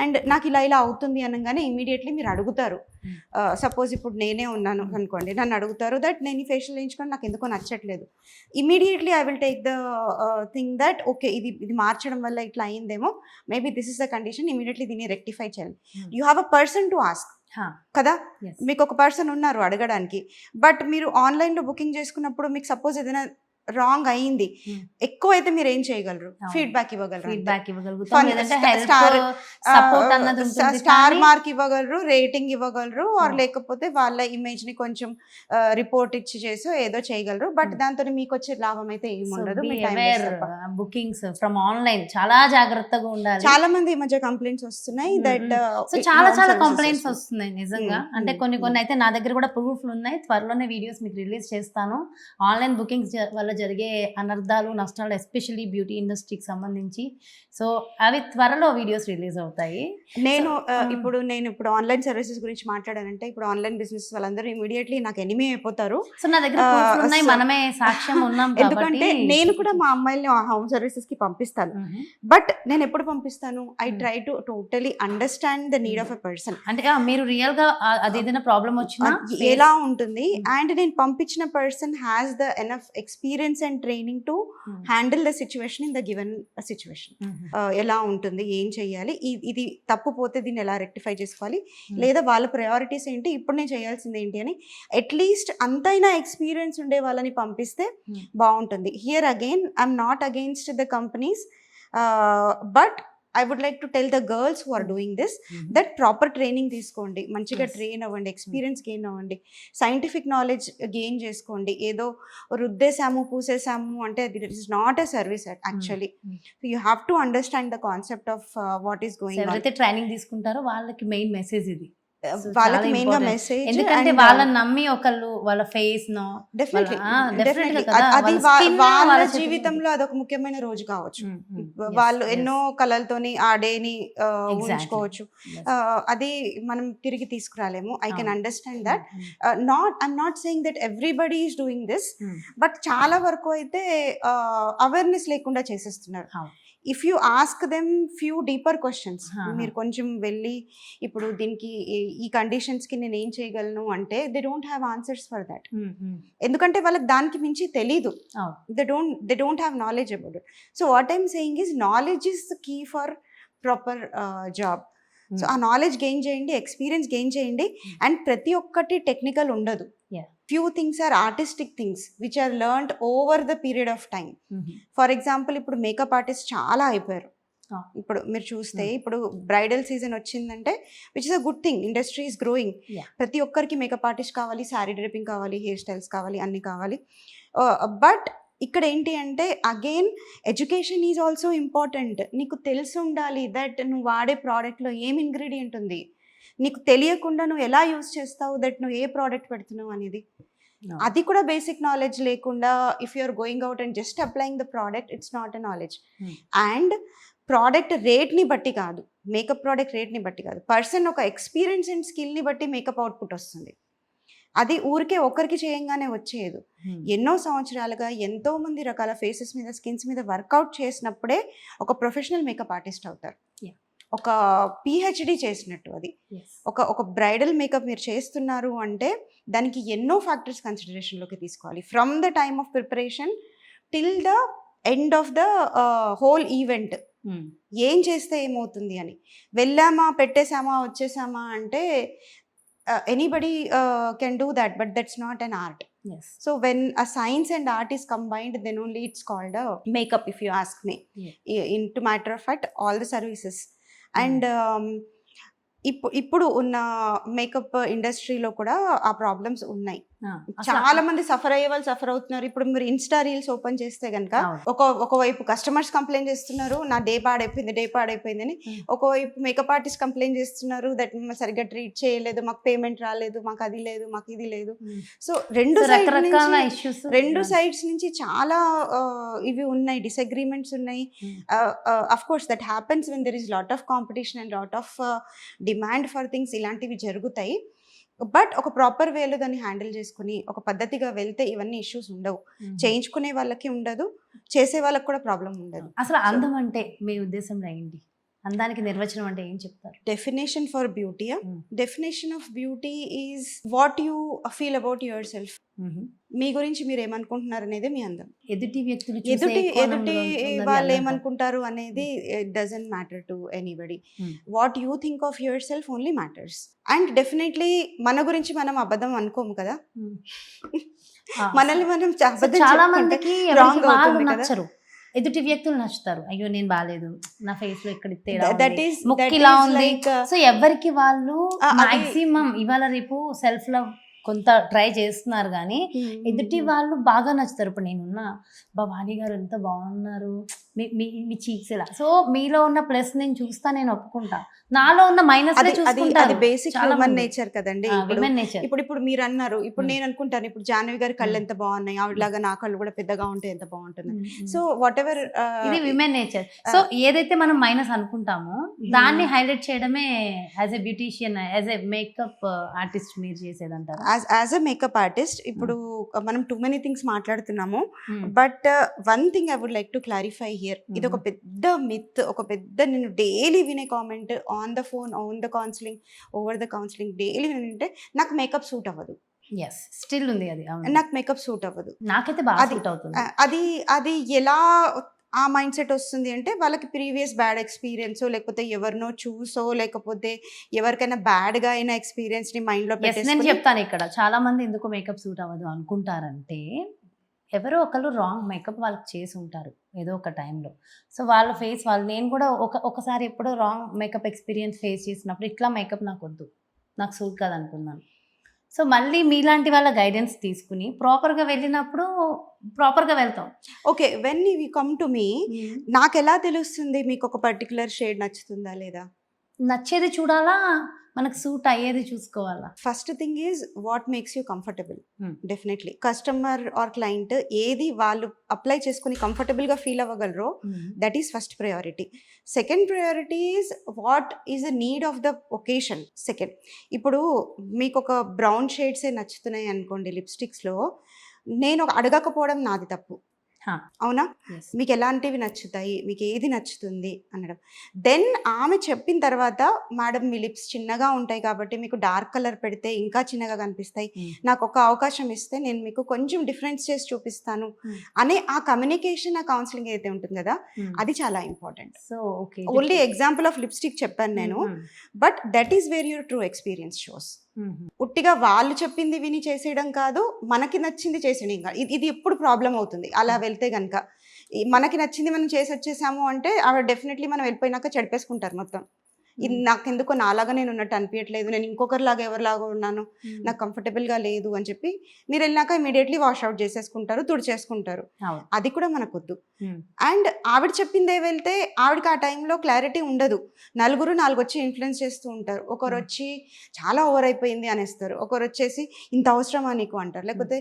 S2: And నాకు ఇలా ఇలా అవుతుంది అనగానే ఇమీడియట్లీ మీరు అడుగుతారు. సపోజ్ ఇప్పుడు నేనే ఉన్నాను అనుకోండి, నన్ను అడుగుతారు దట్ నేను ఈ ఫేషియల్ వేయించుకొని నాకు ఎందుకో నచ్చట్లేదు. Immediately I will take the thing that okay ఇది మార్చడం వల్ల ఇట్లా అయిందేమో, maybe this is the condition, immediately దీన్ని రెక్టిఫై చేయాలి. You have a person to ask కదా. మీకు ఒక పర్సన్ ఉన్నారు అడగడానికి. బట్ మీరు ఆన్లైన్లో బుకింగ్ చేసుకున్నప్పుడు మీకు సపోజ్ ఏదైనా రాంగ్ అయింది, ఎక్కువ అయితే మీరు ఏం చేయగలరు? ఫీడ్బ్యాక్ ఇవ్వగలరు, స్టార్ మార్క్ ఇవ్వగలరు, రేటింగ్ ఇవ్వగలరు, ఆర్ లేకపోతే వాళ్ళ ఇమేజ్ ని కొంచెం రిపోర్ట్ ఇచ్చి చేసో ఏదో చేయగలరు. బట్ దాంతో మీకు వచ్చే లాభం అయితే ఏముండదు.
S1: బుకింగ్స్ ఫ్రమ్ ఆన్లైన్ చాలా జాగ్రత్తగా ఉండాలి.
S2: చాలా మంది ఈ మధ్య కంప్లైంట్స్ వస్తున్నాయి దట్
S1: చాలా కంప్లైంట్స్ వస్తున్నాయి నిజంగా. అంటే కొన్ని అయితే నా దగ్గర కూడా ప్రూఫ్లు ఉన్నాయి. త్వరలోనే వీడియోస్ మీకు రిలీజ్ చేస్తాను. ఆన్లైన్ బుకింగ్స్ వల్ల జరిగే అనర్థాలు, నష్టాలు, ఎస్పెషల్లీ బ్యూటీ ఇండస్ట్రీకి సంబంధించి. సో అవి త్వరలో వీడియోస్ రిలీజ్ అవుతాయి.
S2: నేను ఇప్పుడు ఆన్లైన్ సర్వీసెస్ గురించి మాట్లాడానంటే, ఇప్పుడు ఆన్లైన్ బిజినెస్ వాళ్ళందరూ ఇమీడియట్లీ నాకు ఎనిమీ అయిపోతారు.
S1: సో నా దగ్గర proofs ఉన్నాయి, మనమే సాక్ష్యం ఉన్నాం.
S2: ఎందుకంటే నేను కూడా మా అమ్మాయిల్ని హోమ్ సర్వీసెస్ కి పంపిస్తాను. బట్ నేను ఎప్పుడు పంపిస్తాను? I try to totally understand the need of a person.
S1: అంటే మీరు రియల్ గా అది ఏదైనా ప్రాబ్లం వచ్చినా
S2: ఎలా ఉంటుంది, అండ్ నేను పంపించిన person has the enough experience and training to handle the situation in the given situation. ఎలా ఉంటుంది, ఏం చెయ్యాలి, ఇది తప్పు పోతే దీన్ని ఎలా రెక్టిఫై చేసుకోవాలి, లేదా వాళ్ళ ప్రయారిటీస్ ఏంటి, ఇప్పుడు నేను చేయాల్సింది ఏంటి అని అట్లీస్ట్ అంతైనా ఎక్స్పీరియన్స్ ఉండే వాళ్ళని పంపిస్తే బాగుంటుంది. Here again I'm not against the companies, but I would like to tell the girls who are doing this that proper training తీసుకోండి, మంచిగా ట్రైన్ అవ్వండి, ఎక్స్పీరియన్స్ గెయిన్ అవ్వండి, సైంటిఫిక్ నాలెడ్జ్ గెయిన్ చేసుకోండి. ఏదో రుద్దేశాము పూసేసాము అంటే it is not a service actually. You have to understand the concept of what is going on.
S1: ఎవరైతే training తీసుకుంటారో వాళ్ళకి మెయిన్ మెసేజ్ ఇది.
S2: వాళ్ళకి మెయిన్ గా మెసేజ్,
S1: ఎందుకంటే వాళ్ళని నమ్మి ఒకళ్ళు వాళ్ళ ఫేస్ నో
S2: అది వాళ్ళ జీవితంలో అదొక ముఖ్యమైన రోజు కావచ్చు. వాళ్ళు ఎన్నో కళలతోని ఆ డేని ఊహించుకోవచ్చు. అది మనం తిరిగి తీసుకురాలేము. I can understand that. I'm not saying that everybody is doing this, but చాలా వరకు అయితే అవేర్నెస్ లేకుండా చేసేస్తున్నారు. If you ask them few deeper questions, మీరు కొంచెం వెళ్ళి ఇప్పుడు దీనికి ఈ కండిషన్స్కి నేను ఏం చేయగలను అంటే they don't have answers for that. ఎందుకంటే వాళ్ళకి దానికి మించి తెలీదు. They don't have knowledge about it. So what I'm saying is knowledge is the key for proper job. So ఆ నాలెడ్జ్ గెయిన్ చేయండి, ఎక్స్పీరియన్స్ గెయిన్ చేయండి. అండ్ ప్రతి ఒక్కటి టెక్నికల్ ఉండదు. Few things are artistic things which are learned over the period of time. For example, ఇప్పుడు makeup artist చాలా అయిపోయారు. ఇప్పుడు మీరు చూస్తే ఇప్పుడు బ్రైడల్ సీజన్ వచ్చిందంటే which is a good thing, industry is growing. ప్రతి ఒక్కరికి మేకప్ ఆర్టిస్ట్ కావాలి, శారీ డ్రేపింగ్ కావాలి, హెయిర్ స్టైల్స్ కావాలి, అన్నీ కావాలి. బట్ ఇక్కడ ఏంటి అంటే again education is also important. నీకు తెలిసి ఉండాలి దట్ నువ్వు వాడే ప్రోడక్ట్లో ఏం ఇంగ్రీడియంట్ ఉంది. నీకు తెలియకుండా నువ్వు ఎలా యూజ్ చేస్తావు, దట్ నువ్వు ఏ ప్రోడక్ట్ పెడుతున్నావు అనేది. అది కూడా బేసిక్ నాలెడ్జ్ లేకుండా if you are going out and just applying the product, it's not a knowledge. And product రేట్ని బట్టి కాదు, మేకప్ ప్రోడక్ట్ రేట్ని బట్టి కాదు, పర్సన్ ఒక ఎక్స్పీరియన్స్ అండ్ స్కిల్ని బట్టి మేకప్ అవుట్పుట్ వస్తుంది. అది ఊరికే ఒకరికి చేయంగానే వచ్చేది. ఎన్నో సంవత్సరాలుగా ఎంతో మంది రకాల ఫేసెస్ మీద, స్కిన్స్ మీద వర్కౌట్ చేసినప్పుడే ఒక ప్రొఫెషనల్ మేకప్ ఆర్టిస్ట్ అవుతారు. ఒక పిహెచ్డి చేసినట్టు అది. ఒక బ్రైడల్ మేకప్ మీరు చేస్తున్నారు అంటే దానికి ఎన్నో ఫ్యాక్టర్స్ కన్సిడరేషన్లోకి తీసుకోవాలి. From the time of preparation till the end of the whole event. ఏం చేస్తే ఏమవుతుంది అని, వెళ్ళామా పెట్టేసామా వచ్చేసామా అంటే anybody can do that, but that's not an art. So when a science and art is combined, then only it's called a makeup, if you ask me. In to matter of fact, all the services. And ఇప్పుడు ఉన్న makeup ఇండస్ట్రీలో కూడా ఆ problems ఉన్నాయి. చాలా మంది suffer అయ్యే వాళ్ళు సఫర్ అవుతున్నారు. ఇప్పుడు మీరు ఇన్స్టా రీల్స్ ఓపెన్ చేస్తే కనుక ఒకవైపు కస్టమర్స్ కంప్లైంట్ చేస్తున్నారు, నా డే పాడైపోయింది అని. ఒకవైపు మేకప్ ఆర్టిస్ట్ కంప్లైంట్ చేస్తున్నారు, దట్ సరిగ్గా ట్రీట్ చేయలేదు, మాకు పేమెంట్ రాలేదు, మాకు అది లేదు, మాకు ఇది లేదు. సో రెండు సైడ్స్ నుంచి చాలా ఇవి ఉన్నాయి, డిసగ్రీమెంట్స్ ఉన్నాయి. Of course that happens when there is lot of competition and lot of demand for things. ఇలాంటివి జరుగుతాయి. బట్ ఒక ప్రాపర్ వేలో దాన్ని హ్యాండిల్ చేసుకుని ఒక పద్ధతిగా వెళ్తే ఇవన్నీ ఇష్యూస్ ఉండవు. చేయించుకునే వాళ్ళకి ఉండదు, చేసే వాళ్ళకి కూడా ప్రాబ్లం ఉండదు.
S1: అసలు అందం అంటే మీ ఉద్దేశంలో ఏంటి? అందానికి నిర్వచనం అంటే ఏం చెప్తారు?
S2: Definition for beauty, definition of beauty is what you feel about yourself. మీ గురించి మీరు ఏమనుకుంటున్నారు అనేది మీ అందం.
S1: ఎదుటి వ్యక్తులు
S2: ఎదుటి వాళ్ళు ఏమనుకుంటారు అనేది it doesn't matter to anybody. What you think of your self only matters. And definitely మన గురించి మనం అబద్ధం అనుకోము కదా, మనల్ని మనం
S1: చాలా మందికి నచ్చరు, ఎదుటి వ్యక్తులు నచ్చుతారు. అయ్యో నేను బాగాలేదు, నా ఫేస్ లో ఇక్కడ ముక్కు ఇలా ఉంది. సో ఎవరికి వాళ్ళు మాక్సిమం ఇవాళ రేపు సెల్ఫ్ లవ్ కొంత ట్రై చేస్తున్నారు, కానీ ఎదుటి వాళ్ళు బాగా నచ్చుతారు. ఇప్పుడు నేనున్నా వాణి గారు ఎంత బాగున్నారు, మీ చీక్స్ ఇలా. సో మీలో ఉన్న ప్లస్ నేను చూస్తా, నేను ఒప్పుకుంటా. నాలో ఉన్న మైనస్
S2: బేసిక్ హ్యూమన్ నేచర్ కదండి. ఇప్పుడు మీరు అన్నారు, ఇప్పుడు నేను అనుకుంటాను, ఇప్పుడు జాహ్నవి గారి కళ్ళు ఎంత బాగున్నాయి, ఆవిడలాగా నా కళ్ళు కూడా పెద్దగా ఉంటే ఎంత బాగుంటుంది. సో వాట్ ఎవర్,
S1: ఇది విమెన్ నేచర్. సో ఏదైతే మనం మైనస్ అనుకుంటామో దాన్ని హైలైట్ చేయడమే as a beautician, as a makeup artist మీరు చేసేదంటారు.
S2: యాజ్ అ మేకప్ ఆర్టిస్ట్ ఇప్పుడు మనం టూ మెనీ థింగ్స్ మాట్లాడుతున్నాము. But one thing I would like to clarify here. ఇది ఒక పెద్ద మిత్, ఒక పెద్ద నేను డైలీ వినే comment on the phone, on the counselling, over the counselling daily వింటే, నాకు మేకప్ సూట్ అవ్వదు.
S1: స్టిల్ ఉంది అది,
S2: నాకు మేకప్ సూట్ అవ్వదు.
S1: నాకైతే బాగా సూట్ అవుతుంది.
S2: అది ఎలా ఆ మైండ్ సెట్ వస్తుంది అంటే, వాళ్ళకి ప్రీవియస్ బ్యాడ్ ఎక్స్పీరియన్స్, లేకపోతే ఎవరినో చూసో, లేకపోతే ఎవరికైనా బ్యాడ్గా అయిన ఎక్స్పీరియన్స్ని మైండ్లో
S1: పెట్టి. నేను చెప్తాను, ఇక్కడ చాలా మంది ఎందుకు మేకప్ సూట్ అవ్వదు అనుకుంటారంటే, ఎవరో ఒకళ్ళు రాంగ్ మేకప్ వాళ్ళకి చేసి ఉంటారు ఏదో ఒక టైంలో. సో వాళ్ళ ఫేస్ నేను కూడా ఒకసారి ఎప్పుడో రాంగ్ మేకప్ ఎక్స్పీరియన్స్ ఫేస్ చేసినప్పుడు, ఇట్లా మేకప్ నాకు వద్దు, నాకు సూట్ కాదు అనుకున్నాను. సో మళ్ళీ మీలాంటి వాళ్ళ గైడెన్స్ తీసుకుని ప్రాపర్గా వెళ్ళినప్పుడు ప్రాపర్గా వెళ్తాం.
S2: Okay, when you come to me, నాకు ఎలా తెలుస్తుంది మీకు ఒక పర్టికులర్ షేడ్ నచ్చుతుందా లేదా?
S1: నచ్చేది చూడాలా, మనకు సూట్ అయ్యేది చూసుకోవాలా.
S2: First thing is what makes you comfortable. Definitely customer or client ఏది వాళ్ళు అప్లై చేసుకుని కంఫర్టబుల్గా ఫీల్ అవ్వగలరో, that is first priority. Second priority is what is the need of the occasion. Second, ఇప్పుడు మీకు ఒక బ్రౌన్ షేడ్సే నచ్చుతున్నాయి అనుకోండి లిప్స్టిక్స్లో, నేను అడగకపోవడం నాది తప్పు. అవునా? మీకు ఎలాంటివి నచ్చుతాయి, మీకు ఏది నచ్చుతుంది అనడం. దెన్ ఆమె చెప్పిన తర్వాత, మేడం మీ లిప్స్ చిన్నగా ఉంటాయి కాబట్టి మీకు డార్క్ కలర్ పెడితే ఇంకా చిన్నగా కనిపిస్తాయి, నాకు ఒక అవకాశం ఇస్తే నేను మీకు కొంచెం డిఫరెన్స్ చేసి చూపిస్తాను అనే ఆ కమ్యూనికేషన్, ఆ కౌన్సిలింగ్ అయితే ఉంటుంది కదా, అది చాలా important.
S1: So
S2: only example of lipstick చెప్పాను నేను, but that is where your true experience shows. ఉట్టిగా వాళ్ళు చెప్పింది విని చేసేయడం కాదు, మనకి నచ్చింది చేసేయడం కాదు. ఇది ఎప్పుడు ప్రాబ్లం అవుతుంది అలా వెళ్తే కనుక. మనకి నచ్చింది మనం చేసి వచ్చేసాము అంటే ఆవిడ డెఫినెట్లీ మనం వెళ్ళిపోయినాక చెడిపేసుకుంటారు మొత్తం. ఇది నాకెందుకో నాలాగా నేను ఉన్నట్టు అనిపించట్లేదు, నేను ఇంకొకరిలాగా ఎవరిలాగా ఉన్నాను, నాకు కంఫర్టబుల్గా లేదు అని చెప్పి మీరు వెళ్ళినాక ఇమీడియట్లీ వాష్ అవుట్ చేసేసుకుంటారు, తుడిచేసుకుంటారు. అది కూడా మనకొద్దు. అండ్ ఆవిడ చెప్పిందే వెళ్తే ఆవిడకి ఆ టైంలో క్లారిటీ ఉండదు. నలుగురు వచ్చి ఇన్ఫ్లుయెన్స్ చేస్తూ ఉంటారు. ఒకరు వచ్చి చాలా ఓవర్ అయిపోయింది అనేస్తారు, ఒకరు వచ్చేసి ఇంత అవసరమా నీకు అంటారు, లేకపోతే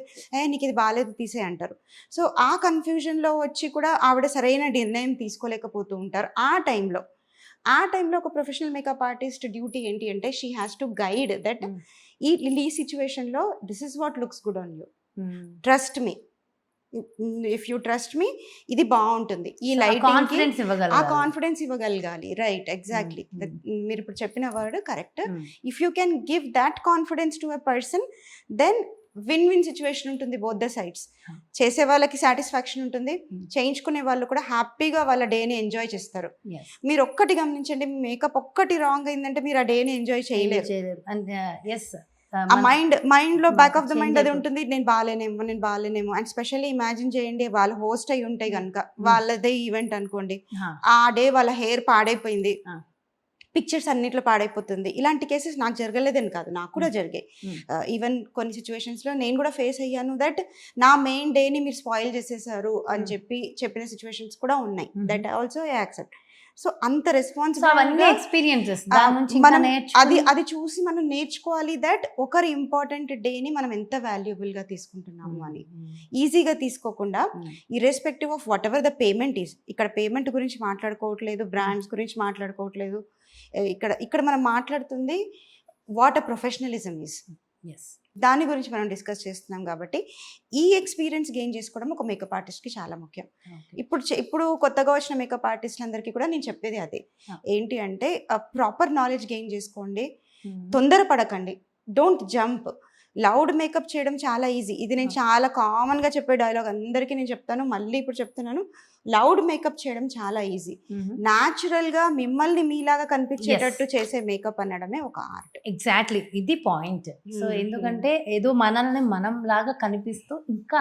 S2: నీకు ఇది బాగాలేదు తీసే అంటారు. సో ఆ కన్ఫ్యూజన్లో వచ్చి కూడా ఆవిడ సరైన నిర్ణయం తీసుకోలేకపోతూ ఉంటారు. ఆ టైంలో ఒక ప్రొఫెషనల్ మేకప్ ఆర్టిస్ట్ డ్యూటీ ఏంటి అంటే, she has to guide that ఈ సిచ్యువేషన్లో this is what looks good on you, trust me, if you trust me ఇది బాగుంటుంది, ఈ లైటింగ్ ఆ కాన్ఫిడెన్స్ ఇవ్వగలగాలి. రైట్, ఎగ్జాక్ట్లీ, మీరు ఇప్పుడు చెప్పిన word correct. If you can give that confidence to a person, then win win situation ఉంటుంది both the sides. చేసే వాళ్ళకి సాటిస్ఫాక్షన్ ఉంటుంది, చేయించుకునే వాళ్ళు కూడా హ్యాపీగా వాళ్ళ డేని ఎంజాయ్ చేస్తారు. మీరు ఒక్కటి గమనించండి, మేకప్ ఒక్కటి రాంగ్ అయిందంటే మీరు ఆ డేని ఎంజాయ్ చేయలేరు. ఆ మైండ్ లో బ్యాక్ ఆఫ్ ద మైండ్ అది ఉంటుంది, నేను బాగాలేనేమో. అండ్ స్పెషల్లీ ఇమాజిన్ చేయండి, వాళ్ళు హోస్ట్ అయి ఉంటే కనుక, వాళ్ళదే ఈవెంట్ అనుకోండి, ఆ డే వాళ్ళ హెయిర్ పాడైపోయింది, పిక్చర్స్ అన్నిట్లో పాడైపోతుంది. ఇలాంటి కేసెస్ నాకు జరగలేదని కాదు, నాకు కూడా జరిగాయి. ఈవెన్ కొన్ని సిచ్యువేషన్స్లో నేను కూడా ఫేస్ అయ్యాను. దట్ నా మెయిన్ డేని మీరు స్పాయిల్ చేసేసారు అని చెప్పిన సిచ్యువేషన్స్ కూడా ఉన్నాయి. That also I accept. So అంత
S1: అవన్నీ
S2: రెస్పాన్సిబిలిటీ
S1: ఎక్స్పీరియన్సెస్ దాని నుంచి ఇంకా
S2: మనం
S1: నేర్చుకుని
S2: అది చూసి మనం నేర్చుకోవాలి. దట్ ఒకరి ఇంపార్టెంట్ డేని మనం ఎంత వాల్యుబుల్ గా తీసుకుంటున్నాము అని. ఈజీగా తీసుకోకుండా irrespective of whatever the payment is. ఇక్కడ పేమెంట్ గురించి మాట్లాడుకోవట్లేదు, బ్రాండ్స్ గురించి మాట్లాడుకోవట్లేదు. ఇక్కడ మనం మాట్లాడుతుంది what a professionalism is.
S1: Yes
S2: దాని గురించి మనం డిస్కస్ చేస్తున్నాం. కాబట్టి ఈ ఎక్స్పీరియన్స్ గెయిన్ చేసుకోవడం ఒక మేకప్ ఆర్టిస్ట్కి చాలా ముఖ్యం. ఇప్పుడు కొత్తగా వచ్చిన మేకప్ ఆర్టిస్టులందరికీ కూడా నేను చెప్పేది అదే. ఏంటి అంటే ప్రాపర్ నాలెడ్జ్ గెయిన్ చేసుకోండి, తొందరపడకండి, డోంట్ జంప్. లౌడ్ మేకప్ చేయడం చాలా ఈజీ. ఇది నేను చాలా కామన్గా చెప్పే డైలాగ్, అందరికీ నేను చెప్తాను, మళ్ళీ ఇప్పుడు చెప్తున్నాను. లౌడ్ మేకప్ చేయడం చాలా ఈజీ. న్యాచురల్గా మిమ్మల్ని మీలాగా కనిపించేటట్టు చేసే మేకప్ అనడమే ఒక ఆర్ట్.
S1: ఎగ్జాక్ట్లీ, ఇది పాయింట్. సో ఎందుకంటే ఏదో మనల్ని మనం లాగా కనిపిస్తూ ఇంకా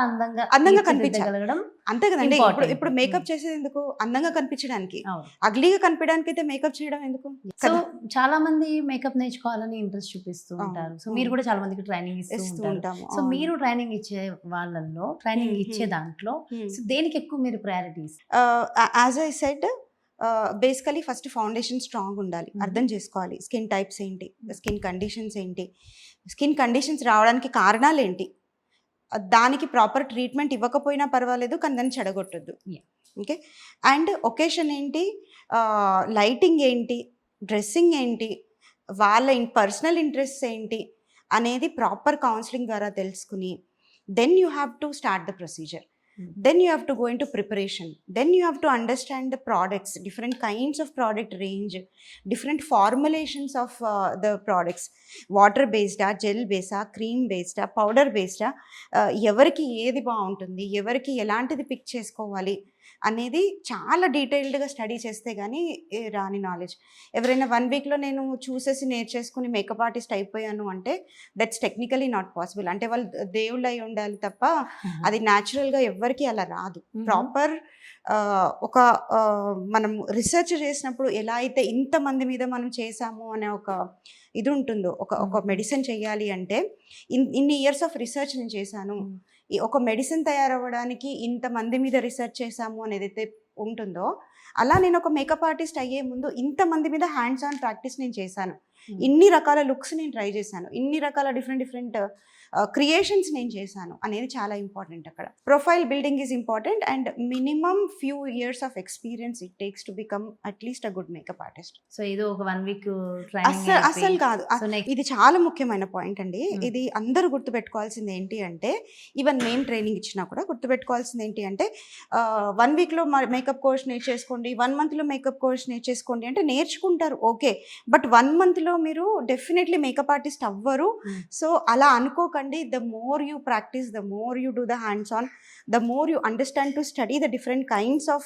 S1: అందంగా
S2: కనిపించగలగడం అంతే కదండి. ఇప్పుడు మేకప్ చేసేది ఎందుకు? అందంగా కనిపించడానికి. అగ్లీగా కనిపించడానికి అయితే మేకప్ చేయడం ఎందుకు?
S1: సో చాలా మంది మేకప్ నేర్చుకోవాలని ఇంట్రెస్ట్ చూపిస్తూ ఉంటారు. సో మీరు కూడా చాలా మందికి ట్రైనింగ్ ఇస్తూ ఉంటాము. సో మీరు ట్రైనింగ్ ఇచ్చే వాళ్ళల్లో, ట్రైనింగ్ ఇచ్చే దాంట్లో సో దేనికి ఎక్కువ మీరు priority?
S2: As I said, basically first foundation strong ఉండాలి. అర్థం చేసుకోవాలి స్కిన్ టైప్స్ ఏంటి, స్కిన్ కండిషన్స్ ఏంటి, స్కిన్ కండిషన్స్ రావడానికి కారణాలు ఏంటి, దానికి ప్రాపర్ ట్రీట్మెంట్ ఇవ్వకపోయినా పర్వాలేదు కానీ దాన్ని చెడగొట్టద్దు. ఓకే. అండ్ ఒకేషన్ ఏంటి, లైటింగ్ ఏంటి, డ్రెస్సింగ్ ఏంటి, వాళ్ళ పర్సనల్ ఇంట్రెస్ట్స్ ఏంటి అనేది ప్రాపర్ కౌన్సిలింగ్ ద్వారా తెలుసుకుని then you have to start the procedure. Then you have to go into preparation. Then you have to understand the products, different kinds of product range, different formulations of the products. Water based, gel based, cream based, powder based, ఎవర్కి ఏది బాగుంటుంది, ఎవరికి ఎలాంటిది pick చేసుకోవాలి అనేది చాలా డీటెయిల్డ్గా study చేస్తే కానీ రాని నాలెడ్జ్. ఎవరైనా 1 వీక్లో నేను చూసేసి నేర్చేసుకుని మేకప్ ఆర్టిస్ట్ అయిపోయాను అంటే దట్స్ టెక్నికలీ నాట్ పాసిబుల్. అంటే వాళ్ళు దేవుళ్ళు అయి ఉండాలి తప్ప అది న్యాచురల్గా ఎవరికి అలా రాదు. ప్రాపర్ ఒక మనం రీసెర్చ్ చేసినప్పుడు ఎలా అయితే ఇంతమంది మీద మనం చేసాము అనే ఒక ఇది ఉంటుందో, ఒక మెడిసిన్ చేయాలి అంటే ఇన్ని ఇయర్స్ ఆఫ్ రీసెర్చ్ నేను చేశాను, ఒక మెడిసిన్ తయారవ్వడానికి ఇంతమంది మీద రీసెర్చ్ చేశాము అనేది అయితే ఉంటుందో, అలా నేను ఒక మేకప్ ఆర్టిస్ట్ అయ్యే ముందు ఇంతమంది మీద హ్యాండ్స్ ఆన్ ప్రాక్టీస్ నేను చేశాను. ఇన్ని రకాల లుక్స్ నేను ట్రై చేశాను, ఇన్ని రకాల డిఫరెంట్ క్రియేషన్స్ నేను చేశాను అనేది చాలా ఇంపార్టెంట్. అక్కడ profile building is important and minimum few years of experience it takes to become at least a good makeup artist.
S1: So ఇది ఒక 1 వీక్
S2: అస్సలు కాదు. ఇది చాలా ముఖ్యమైన పాయింట్ అండి. ఇది అందరూ గుర్తుపెట్టుకోవాల్సింది ఏంటి అంటే, ఈవెన్ మేము ట్రైనింగ్ ఇచ్చినా కూడా గుర్తుపెట్టుకోవాల్సింది ఏంటి అంటే, 1 వీక్లో మేకప్ కోర్స్ నేర్చేసుకోండి, 1 మంత్లో మేకప్ కోర్స్ నేర్చేసుకోండి అంటే నేర్చుకుంటారు, ఓకే. బట్ 1 మంత్లో మీరు డెఫినెట్లీ మేకప్ ఆర్టిస్ట్ అవ్వరు. సో అలా అనుకోక the more you practice, the more you do the hands-on, the more you understand to study the different kinds of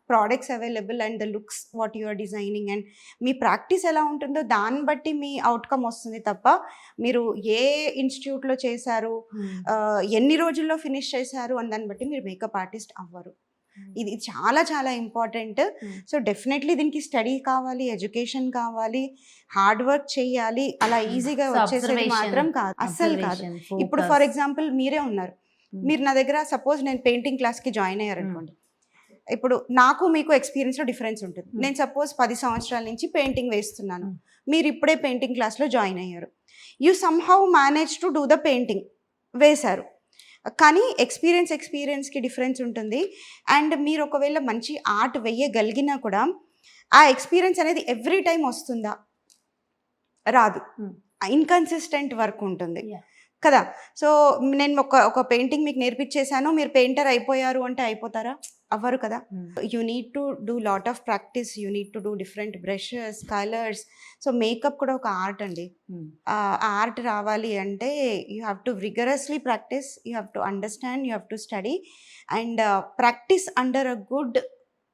S2: products available and the looks what you are designing, and me practice ఎలా ఉంటుందో దాన్ని బట్టి మీ outcome వస్తుంది తప్ప మీరు ఏ ఇన్స్టిట్యూట్లో చేశారు, ఎన్ని రోజుల్లో ఫినిష్ చేశారు అని దాన్ని బట్టి మీరు మేకప్ ఆర్టిస్ట్ అవ్వరు. ఇది చాలా చాలా ఇంపార్టెంట్. సో డెఫినెట్లీ దీనికి స్టడీ కావాలి, ఎడ్యుకేషన్ కావాలి, హార్డ్ వర్క్ చేయాలి. అలా ఈజీగా వచ్చేసేది మాత్రం కాదు, అస్సలు కాదు. ఇప్పుడు ఫర్ ఎగ్జాంపుల్ మీరే ఉన్నారు, మీరు నా దగ్గర సపోజ్ నేను పెయింటింగ్ క్లాస్కి జాయిన్ అయ్యారు అనుకోండి. ఇప్పుడు నాకు మీకు ఎక్స్పీరియన్స్లో డిఫరెన్స్ ఉంటుంది. నేను సపోజ్ 10 సంవత్సరాల నుంచి పెయింటింగ్ వేస్తున్నాను, మీరు ఇప్పుడే పెయింటింగ్ క్లాస్లో జాయిన్ అయ్యారు. You somehow manage to do the painting, వేశారు. కానీ ఎక్స్పీరియన్స్కి డిఫరెన్స్ ఉంటుంది. అండ్ మీరు ఒకవేళ మంచి ఆర్ట్ వేయగలిగినా కూడా ఆ ఎక్స్పీరియన్స్ అనేది ఎవ్రీ టైం వస్తుందా? రాదు. ఇన్కన్సిస్టెంట్ వర్క్ ఉంటుంది కదా. సో నేను ఒక పెయింటింగ్ మీకు నేర్పించేశాను, మీరు పెయింటర్ అయిపోయారు అంటే అయిపోతారా? అవ్వరు కదా. You need to do lot of practice, you need to do different brushes, colours. So makeup కూడా ఒక ఆర్ట్ అండి. ఆ ఆర్ట్ రావాలి అంటే you have to rigorously practice, you have to understand, you have to study and practice under a good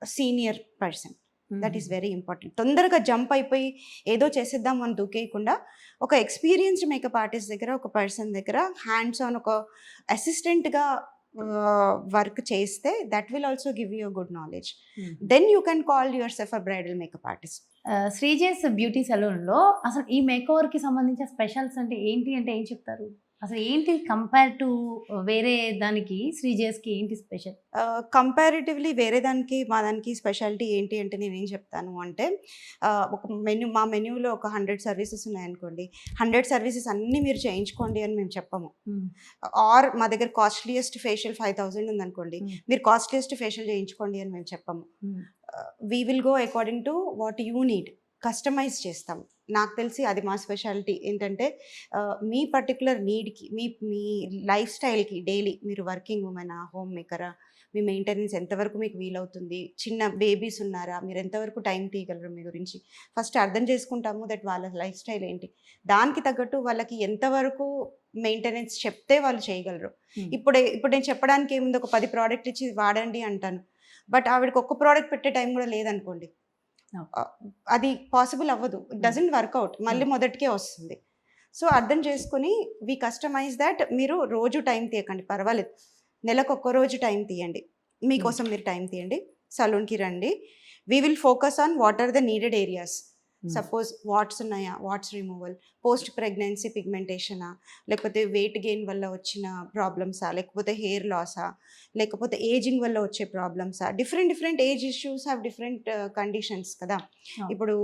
S2: senior person. That is very important. తొందరగా jump అయిపోయి ఏదో చేసేద్దాం అని దూకేయకుండా ఒక ఎక్స్పీరియన్స్డ్ మేకప్ ఆర్టిస్ట్ దగ్గర, ఒక పర్సన్ దగ్గర హ్యాండ్స్ ఆన్ ఒక అసిస్టెంట్గా వర్క్ చేస్తే that will also give you good knowledge. Then you can call yourself a bridal makeup artist.
S1: Sreeja's beauty సలూన్‌లో అసలు ఈ మేకోవర్‌కి సంబంధించిన స్పెషల్స్ అంటే ఏంటి అంటే ఏం చెప్తారు? అసలు ఏంటి కంపేర్ టు వేరే దానికి శ్రీజేస్‌కి ఏంటి స్పెషల్?
S2: కంపారిటివ్లీ వేరే దానికి మా దానికి స్పెషాలిటీ ఏంటి అంటే నేనేం చెప్తాను అంటే ఒక మా మెన్యూలో ఒక 100 సర్వీసెస్ ఉన్నాయనుకోండి, 100 సర్వీసెస్ అన్నీ మీరు చేయించుకోండి అని మేము చెప్పము. ఆర్ మా దగ్గర కాస్ట్లీయెస్ట్ ఫేషియల్ 5000 ఉందనుకోండి, మీరు కాస్ట్లీయెస్ట్ ఫేషియల్ చేయించుకోండి అని మేము చెప్పము. We will go according to what you need, customise చేస్తాం. నాకు తెలిసి అది మా స్పెషాలిటీ ఏంటంటే మీ పర్టికులర్ నీడ్కి, మీ మీ లైఫ్ స్టైల్కి, డైలీ మీరు వర్కింగ్ ఉమెనా, హోమ్ మేకరా, మీ మెయింటెనెన్స్ ఎంతవరకు మీకు వీలవుతుంది, చిన్న బేబీస్ ఉన్నారా, మీరు ఎంతవరకు టైం తీయగలరు, మీ గురించి ఫస్ట్ అర్థం చేసుకుంటాము. దట్ వాళ్ళ లైఫ్ స్టైల్ ఏంటి, దానికి తగ్గట్టు వాళ్ళకి ఎంతవరకు మెయింటెనెన్స్ చెప్తే వాళ్ళు చేయగలరు. ఇప్పుడు నేను చెప్పడానికి ఏముంది, ఒక 10 ప్రోడక్ట్ ఇచ్చి వాడండి అంటాను, బట్ ఆవిడకి ఒక్క ప్రోడక్ట్ పెట్టే టైం కూడా లేదనుకోండి, అది పాసిబుల్ అవ్వదు. ఇట్ డజంట్ వర్కౌట్, మళ్ళీ మొదటికే వస్తుంది. సో అర్థం చేసుకుని వి కస్టమైజ్ దట్. మీరు రోజు టైం తీయకండి, పర్వాలేదు, నెలకు ఒక్క రోజు టైం తీయండి, మీకోసం మీరు టైం తీయండి, సలూన్కి రండి. We will focus on what are the needed areas. Suppose warts ఉన్నాయా, వాట్స్ రిమూవల్, పోస్ట్ ప్రెగ్నెన్సీ పిగ్మెంటేషనా, లేకపోతే వెయిట్ గెయిన్ వల్ల వచ్చిన ప్రాబ్లమ్సా, లేకపోతే హెయిర్ లాసా, లేకపోతే ఏజింగ్ వల్ల వచ్చే ప్రాబ్లమ్సా. Different age issues have different conditions కదా. ఇప్పుడు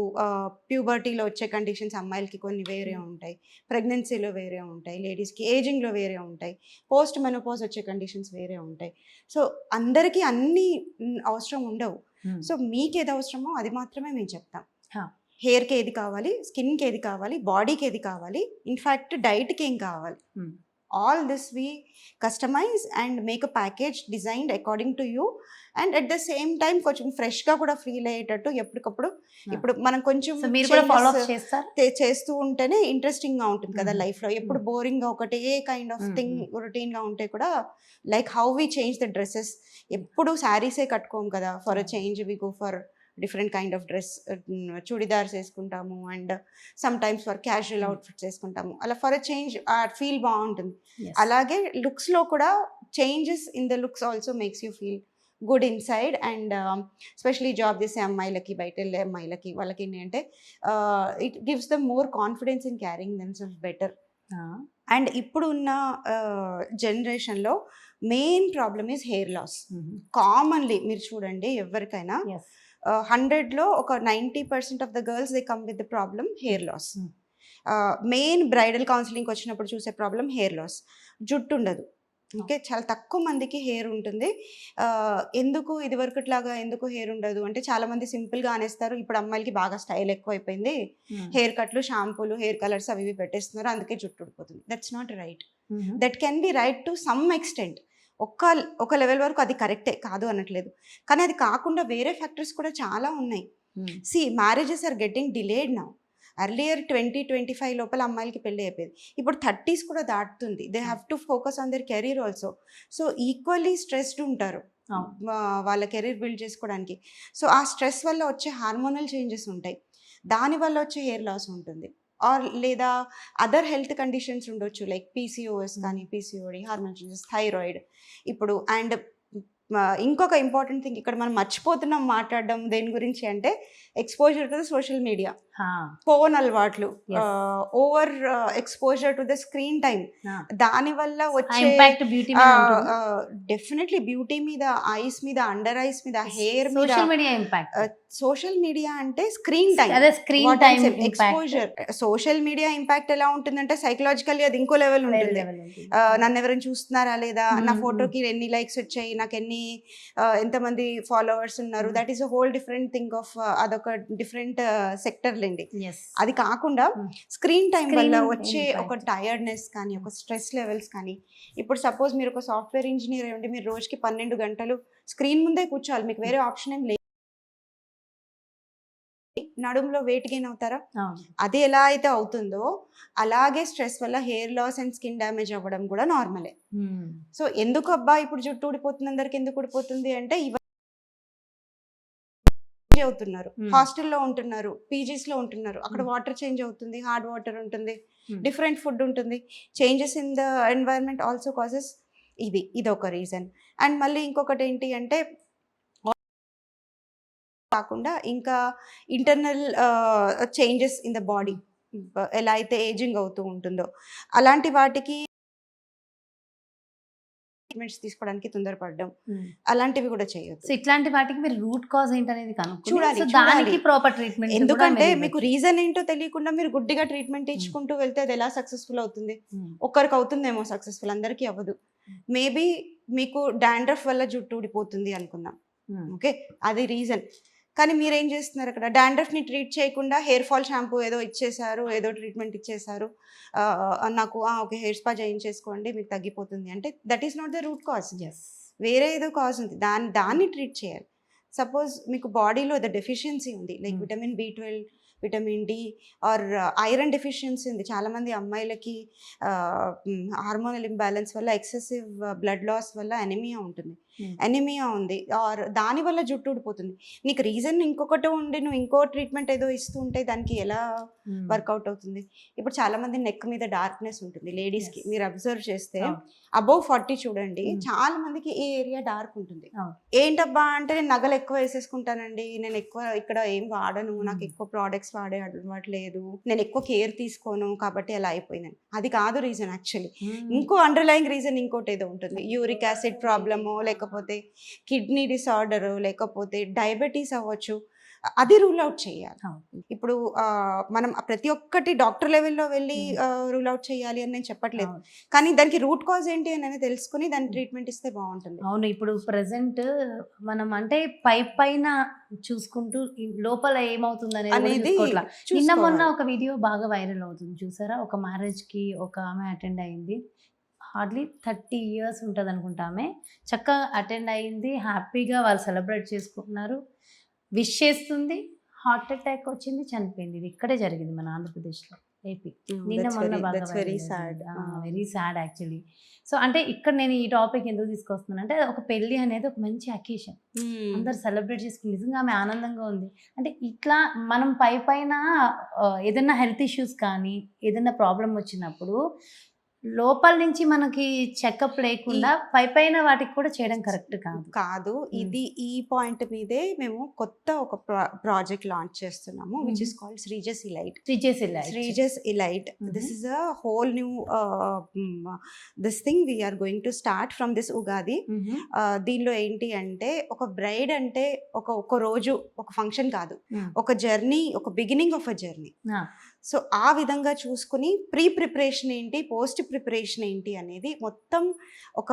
S2: ప్యూబర్టీలో వచ్చే కండిషన్స్ అమ్మాయిలకి కొన్ని వేరే ఉంటాయి, ప్రెగ్నెన్సీలో వేరే ఉంటాయి, లేడీస్కి ఏజింగ్లో వేరే ఉంటాయి, పోస్ట్ మెనోపాజ్ వచ్చే కండిషన్స్ వేరే ఉంటాయి. సో అందరికీ అన్నీ అవసరం ఉండవు. సో మీకు ఏది అవసరమో అది మాత్రమే మేము చెప్తాం. హెయిర్కి ఏది కావాలి, స్కిన్కి ఏది కావాలి, బాడీకి ఏది కావాలి, ఇన్ఫ్యాక్ట్ డైట్కి ఏం కావాలి, all this we customise and make a package designed according to you. And at the same time కొంచెం ఫ్రెష్గా కూడా ఫీల్ అయ్యేటట్టు ఎప్పటికప్పుడు, ఇప్పుడు మనం కొంచెం చేస్తూ ఉంటేనే ఇంట్రెస్టింగ్గా ఉంటుంది కదా లైఫ్లో. ఎప్పుడు బోరింగ్గా ఒకటే కైండ్ ఆఫ్ థింగ్ రొటీన్గా ఉంటే కూడా, like how we change the dresses, ఎప్పుడు శారీసే కట్టుకోము కదా, for a change we go for different kind of dress, chudidars వేసుకుంటాము, and sometimes for casual outfits వేసుకుంటాము. అలా ఫర్ అ చేంజ్ ఆ ఫీల్ బాగుంటుంది. అలాగే లుక్స్లో కూడా changes in the looks also makes you feel good inside. And specially job చేసే అమ్మాయిలకి, బయట వెళ్ళే అమ్మాయిలకి, వాళ్ళకి ఏంటంటే it gives the more confidence in carrying themself better. And ఇప్పుడు ఉన్న జనరేషన్లో main problem is hair loss. Commonly మీరు చూడండి, ఎవరికైనా 100లో ఒక 90% of the girls they come with the problem hair loss. Main bridal కౌన్సిలింగ్కి వచ్చినప్పుడు చూసే ప్రాబ్లం హెయిర్ లాస్. జుట్టు ఉండదు, ఓకే, చాలా తక్కువ మందికి హెయిర్ ఉంటుంది. ఎందుకు ఇదివరకుట్లాగా ఎందుకు హెయిర్ ఉండదు అంటే, చాలామంది సింపుల్గా అనేస్తారు, ఇప్పుడు అమ్మాయిలకి బాగా స్టైల్ ఎక్కువ అయిపోయింది, హెయిర్ కట్లు, షాంపూలు, హెయిర్ కలర్స్ అవి పెట్టేస్తున్నారు, అందుకే జుట్టు ఊడిపోతుంది. That's not right. That can be right to some extent. ఒక లెవెల్ వరకు అది కరెక్టే, కాదు అనట్లేదు, కానీ అది కాకుండా వేరే ఫ్యాక్టర్స్ కూడా చాలా ఉన్నాయి. See marriages are getting delayed now. Earlier 20-25 లోపల అమ్మాయిలకి పెళ్ళి అయిపోయింది, ఇప్పుడు 30s కూడా దాటుతుంది. They have to focus on their career also. So equally stressed ఉంటారు వాళ్ళ కెరీర్ బిల్డ్ చేసుకోవడానికి. సో ఆ స్ట్రెస్ వల్ల వచ్చే హార్మోనల్ చేంజెస్ ఉంటాయి, దానివల్ల వచ్చే హెయిర్ లాస్ ఉంటుంది. ఆర్ లేదా అదర్ హెల్త్ కండిషన్స్ ఉండొచ్చు, లైక్ పీసీఓఎస్ కానీ, పీసీఓడి, హార్మోన్ చేంజెస్, థైరాయిడ్. ఇప్పుడు అండ్ ఇంకొక ఇంపార్టెంట్ థింగ్ ఇక్కడ మనం మర్చిపోతున్నాం మాట్లాడడం దేని గురించి అంటే, exposure to the social media, phone అలవాట్లు, over exposure to the screen time, దానివల్ల వచ్చే డెఫినెట్లీ బ్యూటీ మీద, ఐస్ మీద, అండర్ ఐస్ మీద, హెయిర్ మీద. సోషల్ మీడియా అంటే screen time exposure. Social media impact ఎలా ఉంటుందంటే, సైకలాజికల్లీ అది ఇంకో లెవెల్ ఉంటుంది. నన్ను ఎవరైనా చూస్తున్నారా లేదా, నా ఫోటోకి ఎన్ని లైక్స్ వచ్చాయి, నాకు ఎంతమంది ఫాలోవర్స్ ఉన్నారు, that is a whole different thing of, అదొక డిఫరెంట్ సెక్టర్ లేండి. అది కాకుండా స్క్రీన్ టైం వల్ల వచ్చే ఒక టైర్డ్నెస్ కానీ, ఒక స్ట్రెస్ లెవెల్స్ కానీ. ఇప్పుడు సపోజ్ మీరు ఒక సాఫ్ట్వేర్ ఇంజనీర్ అయ్యండి, మీరు రోజుకి 12 గంటలు స్క్రీన్ ముందే కూర్చోవాలి, మీకు వేరే ఆప్షన్ ఏం లేదు. నడుములో వెయిట్ గెయిన్ అవుతారా? అది ఎలా అయితే అవుతుందో అలాగే స్ట్రెస్ వల్ల hair loss and skin damage అవ్వడం కూడా నార్మలే. సో ఎందుకు అబ్బా ఇప్పుడు జుట్టు ఊడిపోతుంది, అందరికి ఎందుకు ఊడిపోతుంది అంటే, అవుతున్నారు, హాస్టల్లో ఉంటున్నారు, పీజీస్లో ఉంటున్నారు, అక్కడ వాటర్ చేంజ్ అవుతుంది, హార్డ్ వాటర్ ఉంటుంది, డిఫరెంట్ ఫుడ్ ఉంటుంది, changes in the environment also causes. ఇది ఒక రీజన్. అండ్ మళ్ళీ ఇంకొకటి ఏంటి అంటే, కాకుండా ఇంకా internal changes in the body ఎలా అయితే ఏజింగ్ అవుతూ ఉంటుందో అలాంటి వాటికి ట్రీట్మెంట్స్ తీసుకోవడానికి తొందరపడడం అలాంటివి కూడా చేయొద్దు.
S1: సో ఇట్లాంటి వాటికి మీరు రూట్ కాజ్ ఏంటనేది కనుక్కోవాలి.
S2: చూడాలి,
S1: సో
S2: చూడాలి.
S1: దానికి ప్రాపర్ ట్రీట్మెంట్
S2: ఎందుకంటే మీకు రీజన్ ఏంటో తెలియకుండా మీరు గుడ్డిగా ట్రీట్మెంట్ ఇచ్చుకుంటూ వెళ్తే అది ఎలా సక్సెస్ఫుల్ అవుతుంది? ఒక్కరికి అవుతుందేమో సక్సెస్ఫుల్, అందరికీ అవ్వదు. మేబీ మీకు డాండ్రఫ్ వల్ల జుట్టు ఊడిపోతుంది అనుకుందాం, ఓకే, అది రీజన్. కానీ మీరేం చేస్తున్నారు అక్కడ? డాండ్రఫ్ని ట్రీట్ చేయకుండా హెయిర్ ఫాల్ షాంపూ ఏదో ఇచ్చేసారు, ఏదో ట్రీట్మెంట్ ఇచ్చేసారు, నాకు ఓకే హెయిర్ స్పా చేయించేసుకోండి మీకు తగ్గిపోతుంది అంటే that is not the root cause. వేరే ఏదో కాజ్ ఉంది, దాన్ని ట్రీట్ చేయాలి. సపోజ్ మీకు బాడీలో ఏదో డెఫిషియన్సీ ఉంది, like vitamin B12, vitamin D or iron deficiency ఉంది. చాలామంది అమ్మాయిలకి హార్మోనల్ ఇంబ్యాలెన్స్ వల్ల ఎక్సెసివ్ బ్లడ్ లాస్ వల్ల ఎనిమియా ఉంటుంది, ఎనిమియా ఉంది, ఆర్ దానివల్ల జుట్టు ఊడిపోతుంది. నీకు రీజన్ ఇంకొకటి ఉండి నువ్వు ఇంకో ట్రీట్మెంట్ ఏదో ఇస్తూ ఉంటే దానికి ఎలా వర్కౌట్ అవుతుంది? ఇప్పుడు చాలామంది నెక్ మీద డార్క్నెస్ ఉంటుంది లేడీస్కి, మీరు అబ్జర్వ్ చేస్తే అబౌవ్ 40 చూడండి, చాలా మందికి ఈ ఏరియా డార్క్ ఉంటుంది. ఏంటబ్బా అంటే నేను నగలు ఎక్కువ వేసేసుకుంటానండి, నేను ఎక్కువ ఇక్కడ ఏం వాడను, నాకు ఎక్కువ ప్రోడక్ట్స్ వాడే అలవాట్లేదు, నేను ఎక్కువ కేర్ తీసుకోను కాబట్టి అలా అయిపోయిందని. అది కాదు రీజన్. యాక్చువల్లీ ఇంకో అండర్లైయింగ్ రీజన్ ఇంకోటి ఏదో ఉంటుంది. యూరిక్ యాసిడ్ ప్రాబ్లమో, లేకపోతే కిడ్నీ డిసార్డర్, లేకపోతే డయాబెటీస్ అవ్వచ్చు. అది రూల్ అవుట్ చేయాలి. ఇప్పుడు మనం ప్రతి ఒక్కటి డాక్టర్ లెవెల్లో వెళ్ళి రూల్ అవుట్ చేయాలి అని నేను చెప్పట్లేదు, కానీ దానికి రూట్ కాజ్ ఏంటి అని తెలుసుకుని దాని ట్రీట్మెంట్ ఇస్తే బాగుంటుంది.
S1: అవును, ఇప్పుడు ప్రెసెంట్ మనం అంటే పైన చూసుకుంటూ లోపల ఏమవుతుంది అనేది నిన్న మొన్న ఒక వీడియో బాగా వైరల్ అవుతుంది చూసారా? ఒక మ్యారేజ్ కి ఒక ఆమె అటెండ్ అయింది, హార్డ్లీ 30 years ఉంటుంది అనుకుంటా. ఆమె చక్కగా అటెండ్ అయింది, హ్యాపీగా వాళ్ళు సెలబ్రేట్ చేసుకుంటున్నారు, విష్ చేస్తుంది, హార్ట్ అటాక్ వచ్చింది, చనిపోయింది. ఇది ఇక్కడే జరిగింది మన ఆంధ్రప్రదేశ్లో, ఏపీ. నిన్న మొన్న బాగా వెరీ సాడ్ యాక్చువల్లీ. సో అంటే ఇక్కడ నేను ఈ టాపిక్ ఎందుకు తీసుకొస్తున్నాను అంటే, ఒక పెళ్లి అనేది ఒక మంచి అకేషన్, అందరు సెలబ్రేట్ చేసుకుని నిజంగా ఆమె ఆనందంగా ఉంది. అంటే ఇట్లా మనం పైన ఏదైనా హెల్త్ ఇష్యూస్ కానీ ఏదైనా ప్రాబ్లం వచ్చినప్పుడు లోపల నుంచి మనకి చెకప్ లేకుండా పైన వాటికి కూడా చేయడం కరెక్ట్ కాదు.
S2: ఇది ఈ పాయింట్ మీదే మేము కొత్త ఒక ప్రాజెక్ట్ లాంచ్ చేస్తున్నాము, which is called Sreeja's elite. This is a whole new this thing we are going to start from this Ugadi. దీనిలో ఏంటి అంటే, ఒక బ్రైడ్ అంటే ఒక రోజు ఒక ఫంక్షన్ కాదు, ఒక జర్నీ, ఒక beginning of a journey. So ఆ విధంగా చూసుకుని ప్రీ ప్రిపరేషన్ ఏంటి, పోస్ట్ ప్రిపరేషన్ ఏంటి అనేది మొత్తం ఒక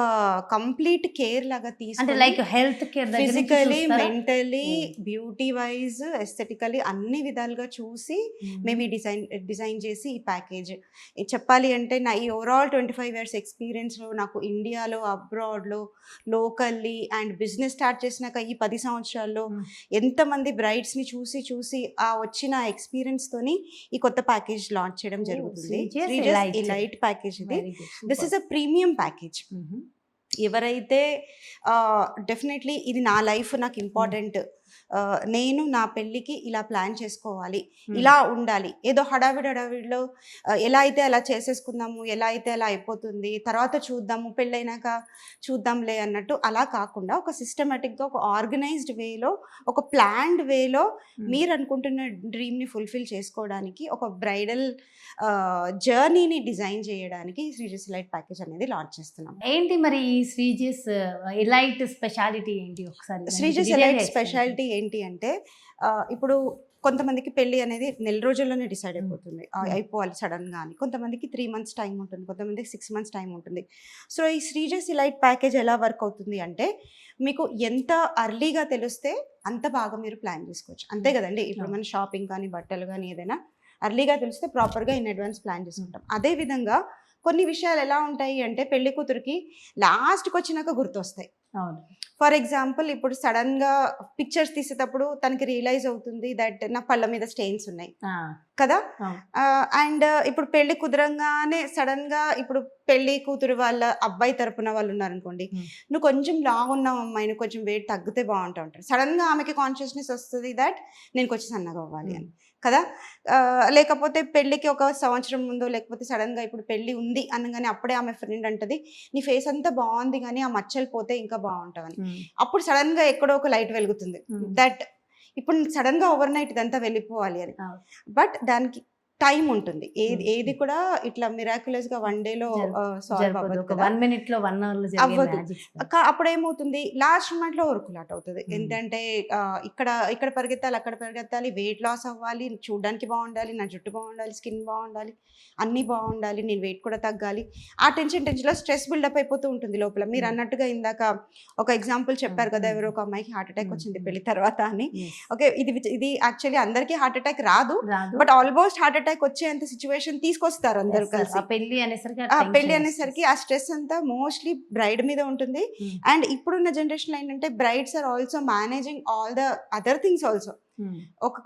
S2: కంప్లీట్ కేర్ లాగా తీసుకుని,
S1: like health care,
S2: physically, mentally, beauty wise, aesthetically అన్ని విధాలుగా చూసి మేము డిజైన్ చేసి ఈ ప్యాకేజ్ చెప్పాలి అంటే, నా ఈ ఓవరాల్ 25 years ఎక్స్పీరియన్స్లో నాకు ఇండియాలో, అబ్రాడ్లో, లోకల్లీ అండ్ బిజినెస్ స్టార్ట్ చేసినాక ఈ 10 సంవత్సరాల్లో ఎంతమంది బ్రైడ్స్ని చూసి ఆ వచ్చిన ఎక్స్పీరియన్స్తోని ఈ కొత్త ప్యాకేజ్ లాంచ్ చేయడం జరుగుతుంది. ఇలైట్ ప్యాకేజ్ ఇది. This is a premium package. ఎవరైతే డెఫినెట్లీ ఇది నా లైఫ్, నాకు ఇంపార్టెంట్, నేను నా పెళ్ళికి ఇలా ప్లాన్ చేసుకోవాలి, ఇలా ఉండాలి, ఏదో హడావిడిలో ఎలా అయితే అలా చేసేసుకుందాము, ఎలా అయితే అలా అయిపోతుంది, తర్వాత చూద్దాము, పెళ్ళైనాక చూద్దాంలే అన్నట్టు అలా కాకుండా ఒక సిస్టమేటిక్గా, ఒక ఆర్గనైజ్డ్ వేలో, ఒక ప్లాన్డ్ వేలో మీరు అనుకుంటున్న డ్రీమ్ని ఫుల్ఫిల్ చేసుకోవడానికి, ఒక బ్రైడల్ జర్నీని డిజైన్ చేయడానికి శ్రీజస్ ఇలైట్ ప్యాకేజ్ అనేది లాంచ్ చేస్తున్నాం.
S1: ఏంటి మరి ఈ శ్రీజస్ ఇలైట్ స్పెషాలిటీ ఏంటి? ఒకసారి
S2: శ్రీజస్ ఇలైట్ స్పెషాలిటీ ఏంటి అంటే, ఇప్పుడు కొంతమందికి పెళ్ళి అనేది 4 రోజుల్లోనే డిసైడ్ అయిపోతుంది, అయిపోవాలి సడన్గా అని. కొంతమందికి 3 months టైం ఉంటుంది, కొంతమందికి 6 months టైం ఉంటుంది. సో ఈ శ్రీజస్ ఇలైట్ ప్యాకేజ్ ఎలా వర్క్ అవుతుంది అంటే, మీకు ఎంత అర్లీగా తెలిస్తే అంత బాగా మీరు ప్లాన్ చేసుకోవచ్చు, అంతే కదండి. ఇప్పుడు మన షాపింగ్ కానీ, బట్టలు కానీ, ఏదైనా అర్లీగా తెలిస్తే ప్రాపర్గా ఇన్ అడ్వాన్స్ ప్లాన్ చేసుకుంటాం. అదేవిధంగా కొన్ని విషయాలు ఎలా ఉంటాయి అంటే, పెళ్లి కూతురికి లాస్ట్కి వచ్చినాక గుర్తొస్తాయి. ఫర్ ఎగ్జాంపుల్, ఇప్పుడు సడన్గా పిక్చర్స్ తీసేటప్పుడు తనకి రియలైజ్ అవుతుంది దట్ నా పళ్ళ మీద స్టెయిన్స్ ఉన్నాయి కదా. అండ్ ఇప్పుడు పెళ్లి కుదరంగానే సడన్గా, ఇప్పుడు పెళ్లి కూతురు వాళ్ళ అబ్బాయి తరపున వాళ్ళు ఉన్నారనుకోండి, నువ్వు కొంచెం లావు ఉన్నావు అమ్మాయి, నువ్వు కొంచెం వెయిట్ తగ్గితే బాగుంటా ఉంటారు. సడన్గా ఆమెకి కాన్షియస్నెస్ వస్తుంది దట్ నేను కొంచెం సన్నగా అవ్వాలి అని కదా. లేకపోతే పెళ్ళికి ఒక సంవత్సరం ముందో, లేకపోతే సడన్గా ఇప్పుడు పెళ్ళి ఉంది అనగానే అప్పుడే ఆమె ఫ్రెండ్ అంటది, నీ ఫేస్ అంతా బాగుంది కానీ ఆ మచ్చలు పోతే ఇంకా బాగుంటావని. అప్పుడు సడన్గా ఎక్కడో ఒక లైట్ వెలుగుతుంది దట్ ఇప్పుడు సడన్ గా ఓవర్ నైట్ ఇదంతా వెళ్ళిపోవాలి అని.
S1: అవును.
S2: బట్ దానికి టైం ఉంటుంది.
S1: Hmm.
S2: ఏది కూడా ఇట్లా మిరాక్యులస్ గా వన్ డేలో సాల్వ్
S1: జరపదు.
S2: అవ్వదు
S1: ఒక
S2: కదా.
S1: 1 minute లో 1 hour లో జరిగే
S2: అవ్వదు.
S1: మ్యాజిక్స్.
S2: అప్పుడు ఏమవుతుంది, లాస్ట్ మూమెంట్ లో ఊరుకులాట అవుతుంది. ఏంటంటే ఇక్కడ ఇక్కడ పరిగెత్తాలి, అక్కడ పరిగెత్తాలి, వెయిట్ లాస్ అవ్వాలి, చూడడానికి బాగుండాలి, నా జుట్టు బాగుండాలి, స్కిన్ బాగుండాలి, అన్నీ బాగుండాలి, నేను వెయిట్ కూడా తగ్గాలి. ఆ టెన్షన్ లో స్ట్రెస్ బిల్డప్ అయిపోతూ ఉంటుంది లోపల. మీరు అన్నట్టుగా ఇందాక ఒక ఎగ్జాంపుల్ చెప్పారు కదా, ఎవరో ఒక అమ్మాయికి హార్ట్ అటాక్ వచ్చింది పెళ్లి తర్వాత అని. ఓకే, ఇది యాక్చువల్లీ అందరికీ హార్ట్ అటాక్ రాదు, బట్ ఆల్మోస్ట్ హార్ట్ అటాక్ వచ్చేంత సిచ్యువేషన్ తీసుకొస్తారు అందరూ కలిసి.
S1: పెళ్లి అనేసరికి
S2: పెళ్లి అనేసరికి ఆ స్ట్రెస్ అంతా మోస్ట్లీ బ్రైడ్ మీద ఉంటుంది. అండ్ ఇప్పుడున్న జనరేషన్ లో ఏంటంటే brides are also managing all the other things also.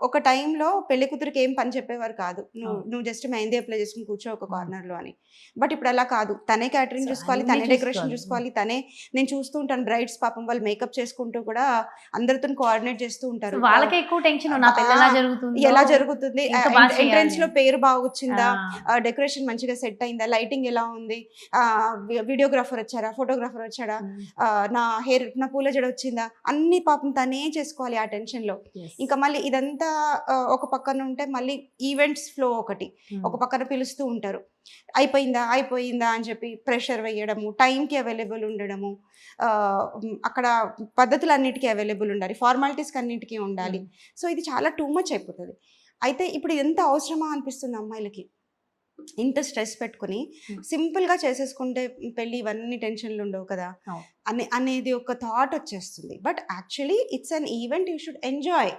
S2: ఒక టైంలో పెళ్లి కూతురికి ఏం పని చెప్పేవారు కాదు, నువ్వు జస్ట్ మెహందీ అప్లై చేసుకుని కూర్చో ఒక కార్నర్ లో అని. బట్ ఇప్పుడు అలా కాదు, తనే క్యాటరింగ్ చూసుకోవాలి, తనే డెకరేషన్ చూసుకోవాలి, తనే. నేను చూస్తూ ఉంటాను బ్రైడ్స్ పాపం వాళ్ళు మేకప్ చేసుకుంటూ కూడా అందరితో కోఆర్డినేట్ చేస్తూ ఉంటారు.
S1: వాళ్ళకి ఎక్కువ టెన్షన్, నా పెళ్లి ఎలా జరుగుతుంది,
S2: ఎంట్రెన్స్ లో పేరు బాగా వచ్చిందా, డెకరేషన్ మంచిగా సెట్ అయిందా, లైటింగ్ ఎలా ఉంది, వీడియోగ్రాఫర్ వచ్చారా, ఫోటోగ్రాఫర్ వచ్చాడా, నా పూల జడ వచ్చిందా, అన్ని పాపం తనే చేసుకోవాలి ఆ టెన్షన్ లో. ఇంకా మళ్ళీ ఇదంతా ఒక పక్కన ఉంటే మళ్ళీ ఈవెంట్స్ ఫ్లో ఒకటి ఒక పక్కన పిలుస్తూ ఉంటారు. అయిపోయిందా అని చెప్పి ప్రెషర్ వేయడము, టైంకి అవైలబుల్ ఉండడము, అక్కడ పద్ధతులు అన్నిటికీ అవైలబుల్ ఉండాలి, ఫార్మాలిటీస్కి అన్నిటికీ ఉండాలి. సో ఇది చాలా టూ మచ్ అయిపోతుంది. అయితే ఇప్పుడు ఎంత అవసరమా అనిపిస్తుంది అమ్మాయిలకి, ఇంత స్ట్రెస్ పెట్టుకుని సింపుల్గా చేసేసుకుంటే పెళ్ళి ఇవన్నీ టెన్షన్లు ఉండవు కదా అనేది ఒక థాట్ వచ్చేస్తుంది. But actually it's an event, you should enjoy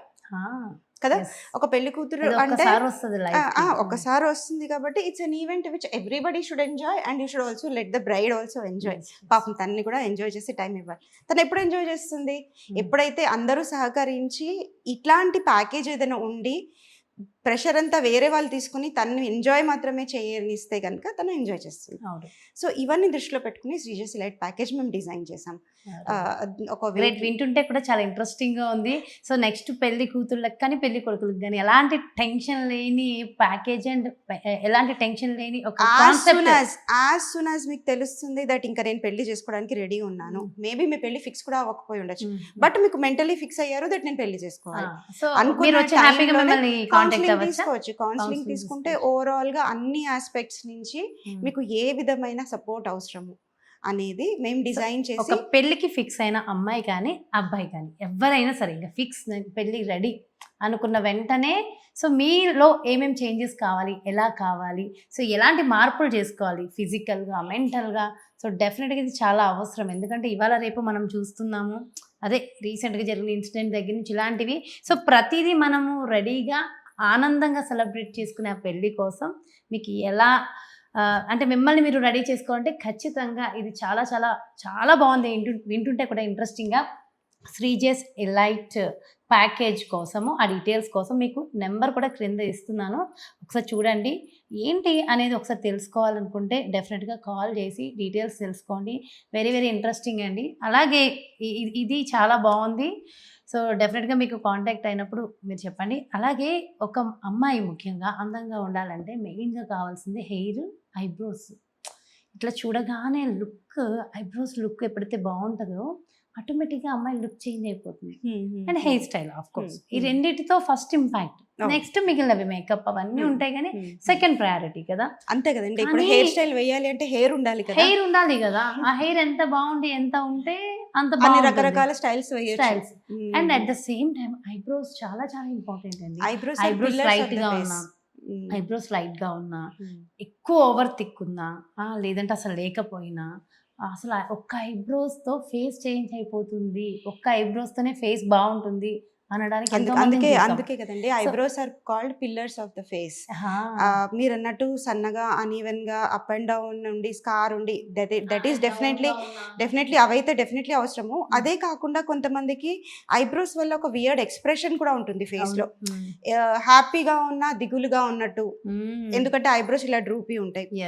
S2: కదా. ఒక పెళ్లి కూతురు అంటే ఒకసారి వస్తుంది కాబట్టి it's an event which everybody should enjoy and you should also let the bride also enjoy. పాపం తనని కూడా ఎంజాయ్ చేసి టైం ఇవ్వాలి. తను ఎప్పుడు ఎంజాయ్ చేస్తుంది, ఎప్పుడైతే అందరూ సహకరించి ఇట్లాంటి ప్యాకేజ్ ఏదైనా ఉండి ప్రెషర్ అంతా వేరే వాళ్ళు తీసుకుని తను ఎంజాయ్ మాత్రమే చేయనిస్తే కనుక తను ఎంజాయ్ చేస్తుంది. సో ఇవన్నీ దృష్టిలో పెట్టుకుని శ్రీజస్ ఇలైట్ ప్యాకేజ్ మేము డిజైన్ చేసాం.
S1: ఒక వింటుంటే కూడా చాలా ఇంట్రెస్టింగ్ గా ఉంది. సో నెక్స్ట్ పెళ్లి కూతుళ్ళకి కానీ పెళ్లి కొడుకులకు కానీ ఎలాంటి టెన్షన్ లేని ప్యాకేజ్ అండ్ ఎలాంటి టెన్షన్ లేని ఒక
S2: యాజ్ సూన్ యాజ్ మీకు తెలుస్తుంది దట్ ఇంకా నేను పెళ్లి చేసుకోవడానికి రెడీ ఉన్నాను, మేబీ మీ పెళ్లి ఫిక్స్ కూడా అవ్వకపోయి ఉండొచ్చు, బట్ మీకు మెంటలీ ఫిక్స్ అయ్యారు దట్ నేను పెళ్లి చేసుకోవాలి తీసుకోవచ్చు. కౌన్సిలింగ్ తీసుకుంటే ఓవరాల్ గా అన్ని ఆస్పెక్ట్స్ నుంచి మీకు ఏ విధమైన సపోర్ట్ అవసరము అనేది మేము డిజైన్ చేసి.
S1: ఒక పెళ్లికి ఫిక్స్ అయిన అమ్మాయి కానీ అబ్బాయి కానీ ఎవరైనా సరే ఇంకా ఫిక్స్ పెళ్లి రెడీ అనుకున్న వెంటనే సో మీలో ఏమేమి చేంజెస్ కావాలి, ఎలా కావాలి, సో ఎలాంటి మార్పులు చేసుకోవాలి ఫిజికల్గా మెంటల్గా, సో డెఫినెట్గా ఇది చాలా అవసరం. ఎందుకంటే ఇవాళ రేపు మనం చూస్తున్నాము, అదే రీసెంట్గా జరిగిన ఇన్సిడెంట్ దగ్గర నుంచి ఇలాంటివి. సో ప్రతిదీ మనము రెడీగా ఆనందంగా సెలబ్రేట్ చేసుకునే ఆ పెళ్లి కోసం మీకు ఎలా అంటే మిమ్మల్ని మీరు రెడీ చేసుకోవాలంటే ఖచ్చితంగా ఇది చాలా చాలా చాలా బాగుంది. వింటుంటే కూడా ఇంట్రెస్టింగ్గా శ్రీజస్ ఎలైట్ ప్యాకేజ్ కోసము ఆ డీటెయిల్స్ కోసం మీకు నెంబర్ కూడా క్రింద ఇస్తున్నాను, ఒకసారి చూడండి. ఏంటి అనేది ఒకసారి తెలుసుకోవాలనుకుంటే డెఫినెట్గా కాల్ చేసి డీటెయిల్స్ తెలుసుకోండి. వెరీ వెరీ ఇంట్రెస్టింగ్ అండి. అలాగే ఇది చాలా బాగుంది. సో డెఫినెట్గా మీకు కాంటాక్ట్ అయినప్పుడు మీరు చెప్పండి. అలాగే ఒక అమ్మాయి ముఖ్యంగా అందంగా ఉండాలంటే మెయిన్గా కావాల్సింది హెయిర్, ఐబ్రోస్. ఇట్లా చూడగానే ఐబ్రోస్ లుక్ ఎప్పుడైతే బాగుంటుందో ఆటోమేటిక్గా అమ్మాయి లుక్ చేంజ్ అయిపోతుంది. And hair style of course ఈ రెండింటితో ఫస్ట్ ఇంపాక్ట్, నెక్స్ట్ మిగిలినవి మేకప్ అవన్నీ ఉంటాయి, కానీ సెకండ్ ప్రయారిటీ కదా.
S2: అంతే కదండి. ఇప్పుడు హెయిర్ స్టైల్ వేయాలి అంటే హెయిర్ ఉండాలి
S1: కదా. ఆ హెయిర్ ఎంత బాగుండి ఎంత ఉంటే అంత
S2: రకరకాల styles.
S1: And at the same time eyebrows చాలా చాలా ఇంపార్టెంట్ అండి. ఐబ్రోస్ లైట్ గా ఉన్నా, ఎక్కువ ఓవర్ థిక్ ఉన్నా, లేదంటే అసలు లేకపోయినా, అసలు ఒక్క ఐబ్రోస్తో ఫేస్ చేంజ్ అయిపోతుంది, ఒక్క ఐబ్రోస్తోనే ఫేస్ బాగుంటుంది అనడానికి
S2: అందుకే కదండి eyebrows are called pillars of the face. మీరు అన్నట్టు సన్నగా అన్ఈవెన్ గా అప్ అండ్ డౌన్ ఉండి స్కార్ ఉండి దట్ ఈస్ డెఫినెట్లీ అవైతే డెఫినెట్లీ అవసరము. అదే కాకుండా కొంతమందికి ఐబ్రోస్ వల్ల ఒక వియర్డ్ ఎక్స్ప్రెషన్ కూడా ఉంటుంది ఫేస్ లో, హ్యాపీగా ఉన్నా దిగులుగా ఉన్నట్టు, ఎందుకంటే ఐబ్రోస్ ఇలా డ్రూపీ ఉంటాయి,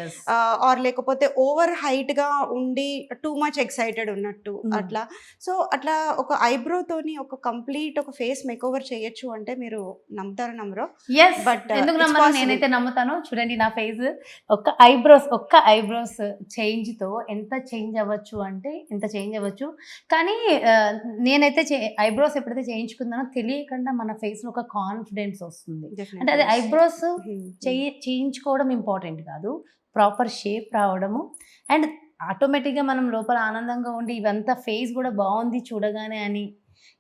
S2: ఆర్ లేకపోతే ఓవర్ హైట్ గా ఉండి టూ మచ్ ఎక్సైటెడ్ ఉన్నట్టు అట్లా. సో అట్లా ఒక ఐబ్రోతోని ఒక కంప్లీట్ ఒక ఫేస్ ఫేస్ మేక్ ఓవర్ చేయొచ్చు అంటే మీరు నమ్ముతారో నమ్మరో,
S1: ఎస్,
S2: But,
S1: ఎందుకు
S2: it's
S1: నమ్మను,
S2: possible.
S1: నేనైతే నమ్ముతాను. చూడండి నా ఫేస్, ఒక్క ఐబ్రోస్ చేంజ్ తో ఎంత చేంజ్ అవ్వచ్చు అంటే ఇంత చేంజ్ అవ్వచ్చు. కానీ నేనైతే ఐబ్రోస్ ఎప్పుడైతే చేయించుకున్నానో తెలియకుండా మన ఫేస్ లో ఒక కాన్ఫిడెన్స్ వస్తుంది. అంటే అది ఐబ్రోస్ చేయించుకోవడం ఇంపార్టెంట్ కాదు, ప్రాపర్ షేప్ రావడము, అండ్ ఆటోమేటిక్గా మనం లోపల ఆనందంగా ఉండి ఇవంతా ఫేస్ కూడా బాగుంది చూడగానే అని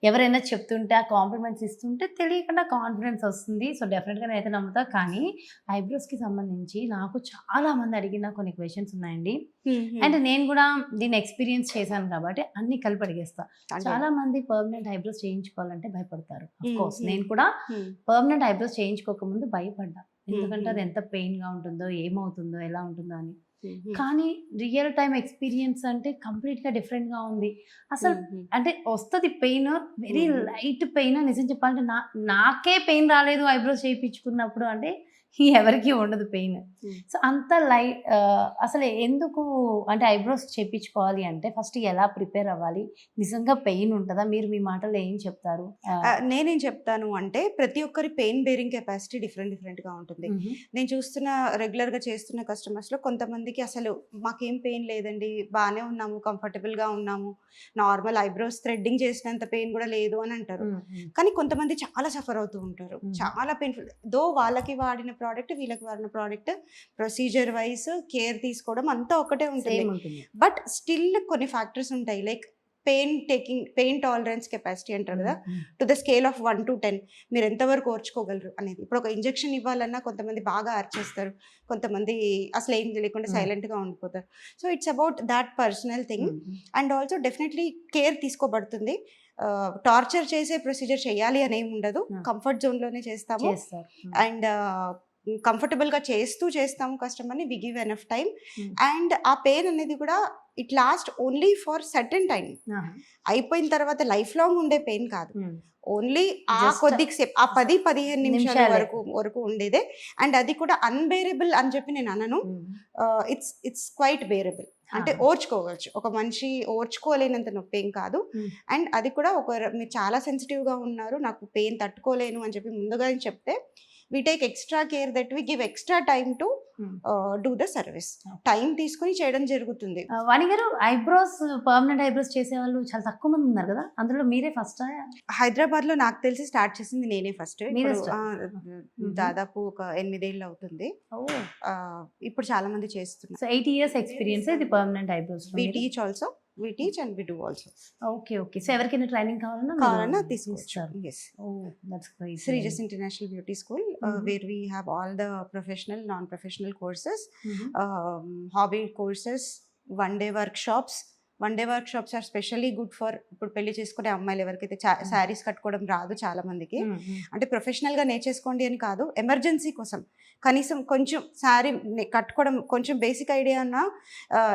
S1: ఎవరైనా చెప్తుంటే ఆ కాంప్లిమెంట్స్ ఇస్తుంటే తెలియకుండా కాన్ఫిడెన్స్ వస్తుంది. సో డెఫినెట్గా నేనైతే నమ్ముతా. కానీ ఐబ్రోస్కి సంబంధించి నాకు చాలా మంది అడిగిన కొన్ని క్వశ్చన్స్ ఉన్నాయండి, అండ్ నేను కూడా దీన్ని ఎక్స్పీరియన్స్ చేశాను కాబట్టి అన్ని కలిపి అడిగేస్తా. చాలా మంది పర్మనెంట్ ఐబ్రోస్ చేయించుకోవాలంటే భయపడతారు. కోర్స్ నేను కూడా పర్మనెంట్ ఐబ్రోస్ చేయించుకోకముందు భయపడ్డా, ఎందుకంటే అది ఎంత పెయిన్గా ఉంటుందో, ఏమవుతుందో, ఎలా ఉంటుందో అని. కానీ రియల్ టైమ్ ఎక్స్పీరియన్స్ అంటే కంప్లీట్గా డిఫరెంట్గా ఉంది. అసలు అంటే వస్తుంది పెయిన్, వెరీ లైట్ పెయిన్. నిజం చెప్పాలంటే నాకే పెయిన్ రాలేదు ఐబ్రోస్ చేయించుకున్నప్పుడు, అంటే ఎవరికి ఉండదు పెయిన్. సో అంత లైట్. అసలు ఎందుకు అంటే ఐబ్రోస్ చేయించుకోవాలి అంటే ఫస్ట్ ఎలా ప్రిపేర్ అవ్వాలి, నిజంగా పెయిన్ ఉంటుందా, మీరు మీ మాటల్లో ఏం చెప్తారు?
S2: నేనేం చెప్తాను అంటే ప్రతి ఒక్కరి పెయిన్ బేరింగ్ కెపాసిటీ డిఫరెంట్గా ఉంటుంది. నేను చూస్తున్న రెగ్యులర్గా చేస్తున్న కస్టమర్స్లో కొంతమందికి అసలు మాకేం పెయిన్ లేదండి, బాగానే ఉన్నాము, కంఫర్టబుల్గా ఉన్నాము, నార్మల్ ఐబ్రోస్ థ్రెడ్డింగ్ చేసినంత పెయిన్ కూడా లేదు అని అంటారు. కానీ కొంతమంది చాలా సఫర్ అవుతూ ఉంటారు, చాలా పెయిన్ఫుల్. దో వాళ్ళకి వాడిన ప్రోడక్ట్ వీళ్ళకి వాడిన ప్రోడక్ట్ ప్రొసీజర్ వైజ్ కేర్ తీసుకోవడం అంతా ఒకటే ఉంటుంది. బట్ స్టిల్ కొన్ని ఫ్యాక్టర్స్ ఉంటాయి, లైక్ పెయిన్ టాలరెన్స్ కెపాసిటీ అంటారు కదా, to the scale of 1 to 10 మీరు ఎంతవరకు ఓర్చుకోగలరు అనేది. ఇప్పుడు ఒక ఇంజెక్షన్ ఇవ్వాలన్నా కొంతమంది బాగా అరిచేస్తారు, కొంతమంది అసలు ఏం తెలియకుండా సైలెంట్గా ఉండిపోతారు. So it's about that personal thing. And also definitely care తీసుకోబడుతుంది. టార్చర్ చేసే ప్రొసీజర్ చేయాలి అని ఏమి ఉండదు, కంఫర్ట్ జోన్లోనే చేస్తాము. అండ్ కంఫర్టబుల్గా చేస్తాము కస్టమర్ని, we give enough time. And ఆ పెయిన్ అనేది కూడా it last only for certain time, అయిపోయిన తర్వాత లైఫ్ లాంగ్ ఉండే పెయిన్ కాదు, ఓన్లీ ఆ కొద్దిసేపు ఆ 10-15 నిమిషాల వరకు ఉండేదే. అండ్ అది కూడా అన్బేరబుల్ అని చెప్పి నేను అనను, ఇట్స్ క్వైట్ బేరబుల్. అంటే ఓర్చుకోవచ్చు, ఒక మనిషి ఓర్చుకోలేనంత నొప్పి ఏం కాదు. అండ్ అది కూడా మీరు చాలా సెన్సిటివ్గా ఉన్నారు, నాకు పెయిన్ తట్టుకోలేను అని చెప్పి ముందుగా చెప్తే we take extra care that we give extra time to do the service. Time తీసుకుని చేయడం జరుగుతుంది.
S1: వాణి గారు, పర్మనెంట్ ఐబ్రోస్ చేసే వాళ్ళు చాలా తక్కువ మంది ఉన్నారు కదా, అందులో మీరే ఫస్ట్?
S2: హైదరాబాద్లో నాకు తెలిసి స్టార్ట్ చేసింది నేనే ఫస్ట్. దాదాపు ఒక 8 ఏళ్ళు అవుతుంది. ఇప్పుడు చాలా మంది చేస్తున్నారు.
S1: సో 8 years ఎక్స్పీరియన్స్ ఇది permanent eyebrows.
S2: we teach and we do also.
S1: Okay. So ఎవరికైనా ట్రైనింగ్ కావాలన్నా
S2: తీసుకోవచ్చు. Yes.
S1: That's great.
S2: Srijus International Beauty School, where we have all the professional, non-professional courses, hobby courses, one-day workshops. One day workshops are specially good for ఇప్పుడు పెళ్లి చేసుకునే అమ్మాయిలు ఎవరికైతే శారీస్ కట్టుకోవడం రాదు చాలా మందికి. అంటే ప్రొఫెషనల్గా నేర్చేసుకోండి అని కాదు, ఎమర్జెన్సీ కోసం కనీసం కొంచెం శారీ కట్టుకోవడం కొంచెం బేసిక్ ఐడియా అన్న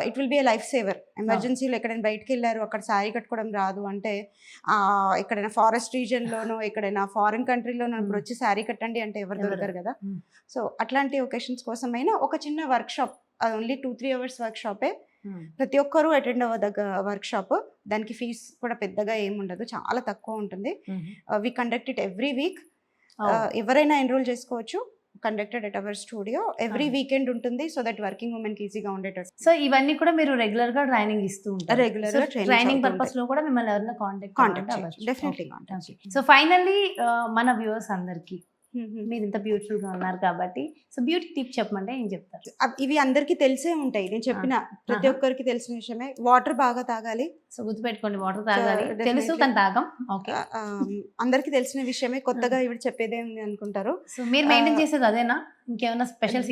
S2: it will be a life saver. ఎమర్జెన్సీలో ఎక్కడైనా బయటకు వెళ్ళారు, అక్కడ శారీ కట్టుకోవడం రాదు అంటే, ఎక్కడైనా ఫారెస్ట్ రీజియన్లోనో ఎక్కడైనా ఫారిన్ కంట్రీలోనో ఇప్పుడు వచ్చి శారీ కట్టండి అంటే ఎవరు దొరకరు కదా. సో అట్లాంటి ఒకేషన్స్ కోసమైనా ఒక చిన్న వర్క్షాప్, ఓన్లీ 2-3 hours వర్క్షాపే, ప్రతి ఒక్కరూ అటెండ్ అవ్వదగ్గ వర్క్షాప్. దానికి ఫీజ్ కూడా పెద్దగా ఏముండదు, చాలా తక్కువ ఉంటుంది. వి కండక్ట్ ఇట్ ఎవ్రీ వీక్, ఎవరైనా ఎన్రోల్ చేసుకోవచ్చు. Conducted at our studio every weekend ఉంటుంది, సో దట్ వర్కింగ్ ఉమెన్ ఈజీగా ఉండేటట్టు.
S1: సో ఇవన్నీ కూడా మీరు రెగ్యులర్ గా ట్రైనింగ్ ఇస్తూ ఉంటారు?
S2: రెగ్యులర్ గా
S1: ట్రైనింగ్ పర్పస్ లో కూడా మిమ్మల్ని ఎవరైనా కాంటాక్ట్
S2: చేయొచ్చు, డెఫినెట్లీ కాంటాక్ట్.
S1: సో ఫైనల్లీ మన వ్యూవర్స్ అందరికి మీరు ఇంత బ్యూటిఫుల్ గా ఉన్నారు కాబట్టి, సో బ్యూటీ టిప్ చెప్పమంటే ఏం చెప్తారు?
S2: ఇవి అందరికి తెలిసే ఉంటాయి, నేను చెప్పిన ప్రతి ఒక్కరికి తెలిసిన విషయమే. వాటర్ బాగా తాగాలి.
S1: సో గుర్తుపెట్టుకోండి, వాటర్ తాగాలి, తెలుసు కానీ తాగం. ఓకే,
S2: అందరికి తెలిసిన విషయమే, కొత్తగా ఇవి చెప్పేదే ఉంది అనుకుంటారు.
S1: సో మీరు మెయింటైన్ చేసేది అదేనా, ఇంకేమైనా స్పెషల్?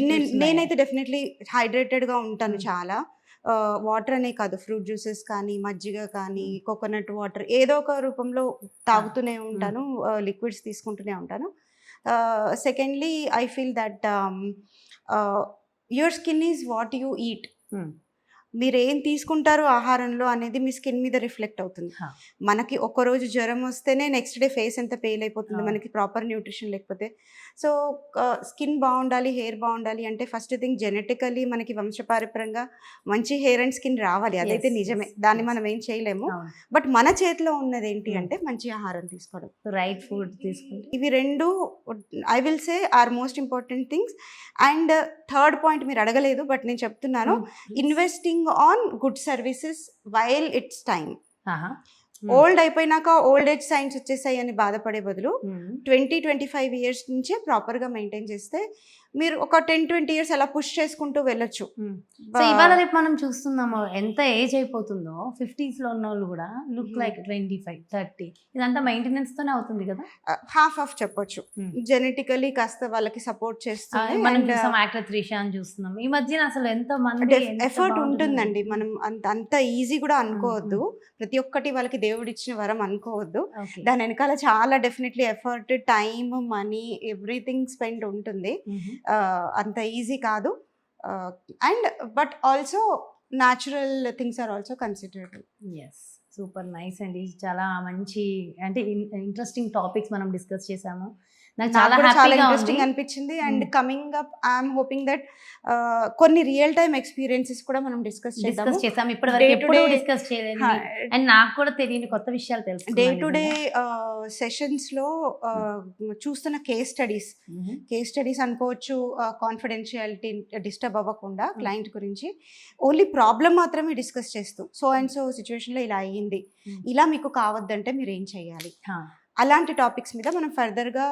S2: నేనైతే డెఫినెట్లీ హైడ్రేటెడ్ గా ఉంటాను చాలా. వాటర్ అనే కాదు, ఫ్రూట్ జ్యూసెస్ కానీ, మజ్జిగ కానీ, కోకోనట్ వాటర్ ఏదో ఒక రూపంలో తాగుతూనే ఉంటాను, లిక్విడ్స్ తీసుకుంటూనే ఉంటాను. Secondly, I feel that your skin is what you eat. మీరు ఏం తీసుకుంటారో ఆహారంలో అనేది మీ స్కిన్ మీద రిఫ్లెక్ట్ అవుతుంది.
S1: హా.
S2: మనకి ఒక్కరోజు జ్వరం వస్తేనే నెక్స్ట్ డే ఫేస్ ఎంత పేల్ అయిపోతుంది
S1: అవును.
S2: మనకి ప్రాపర్ న్యూట్రిషన్ లేకపోతే. సో స్కిన్ బాగుండాలి, హెయిర్ బాగుండాలి అంటే ఫస్ట్ థింగ్ జెనెటికలీ మనకి వంశపారంపర్యంగా మంచి హెయిర్ అండ్ స్కిన్ రావాలి, అదైతే
S1: Yes,
S2: నిజమే,
S1: yes,
S2: దాన్ని
S1: yes.
S2: మనం ఏం చేయలేము.
S1: అవును.
S2: బట్ మన చేతిలో ఉన్నది ఏంటి
S1: Hmm.
S2: అంటే మంచి ఆహారం తీసుకోవడం.
S1: రైట్ ఫుడ్ తీసుకుంటే
S2: ఇవి రెండు I will say are most important things. And third point మీరు అడగలేదు బట్ నేను చెప్తున్నాను, investing on good services while it's time. Old అయిపోయినాక ఓల్డ్ ఏజ్ సైన్స్ వచ్చేసాయి అని బాధపడే బదులు 20-25 ఇయర్స్ నుంచే ప్రాపర్గా మెయింటైన్ చేస్తే మీరు ఒక 10-20 ఇయర్స్ అలా పుష్ చేసుకుంటూ వెళ్ళొచ్చు.
S1: సో ఇవాళ రేపు మనం చూస్తున్నాము ఎంత ఏజ్ అయిపోతుందో 50s లో ఉన్న వాళ్ళు కూడా లుక్ లైక్ 25-30 ఇదంతా మెయింటెనెన్స్ తోనే అవుతుంది కదా.
S2: హాఫ్ ఆఫ్ చెప్పొచ్చు. జెనెటికలీ కాస్త వాళ్ళకి సపోర్ట్ చేస్తుంది.
S1: మనం చూసాం యాక్టర్ త్రిష అని చూస్తున్నాం ఈ మధ్యన. అసలు ఎంత మంది
S2: ఎఫర్ట్ ఉంటుందండి, మనం అంత ఈజీ కూడా అనుకోవద్దు. ప్రతి ఒక్కటి వాళ్ళకి దేవుడు ఇచ్చిన వరం అనుకోవద్దు. దాని వెనకాల చాలా definitely effort, time, money, everything spend ఉంటుంది. అంత ఈజీ కాదు. And but also natural things are also considerable.
S1: Yes, super nice అండి. చాలా మంచి అంటే ఇంట్రెస్టింగ్ టాపిక్స్ మనం డిస్కస్ చేసాము. నాకు చాలా
S2: చాలా
S1: హ్యాపీగా
S2: ఇంట్రెస్టింగ్ అనిపించింది. And coming up I'm hoping that కొన్ని రియల్ టైమ్ ఎక్స్పీరియన్సెస్ కూడా మనం డిస్కస్
S1: చేసాం. ఇప్పటి వరకు ఎప్పుడు డిస్కస్ చేయలేదు అండ్ నాకు కూడా తెలియని కొత్త విషయాలు తెలుసు.
S2: డే టు డే సెషన్స్ లో చూస్తున్న కేస్ స్టడీస్ అనుకోవచ్చు. కాన్ఫిడెన్షియాలిటీ డిస్టర్బ్ అవ్వకుండా క్లయింట్ గురించి ఓన్లీ ప్రాబ్లం మాత్రమే డిస్కస్ చేస్తూ సో అండ్ సో సిచ్యువేషన్ లో ఇలా అయ్యింది, ఇలా మీకు కావద్దంటే మీరు ఏం చేయాలి, అలాంటి టాపిక్స్ మీద మనం ఫర్దర్ గా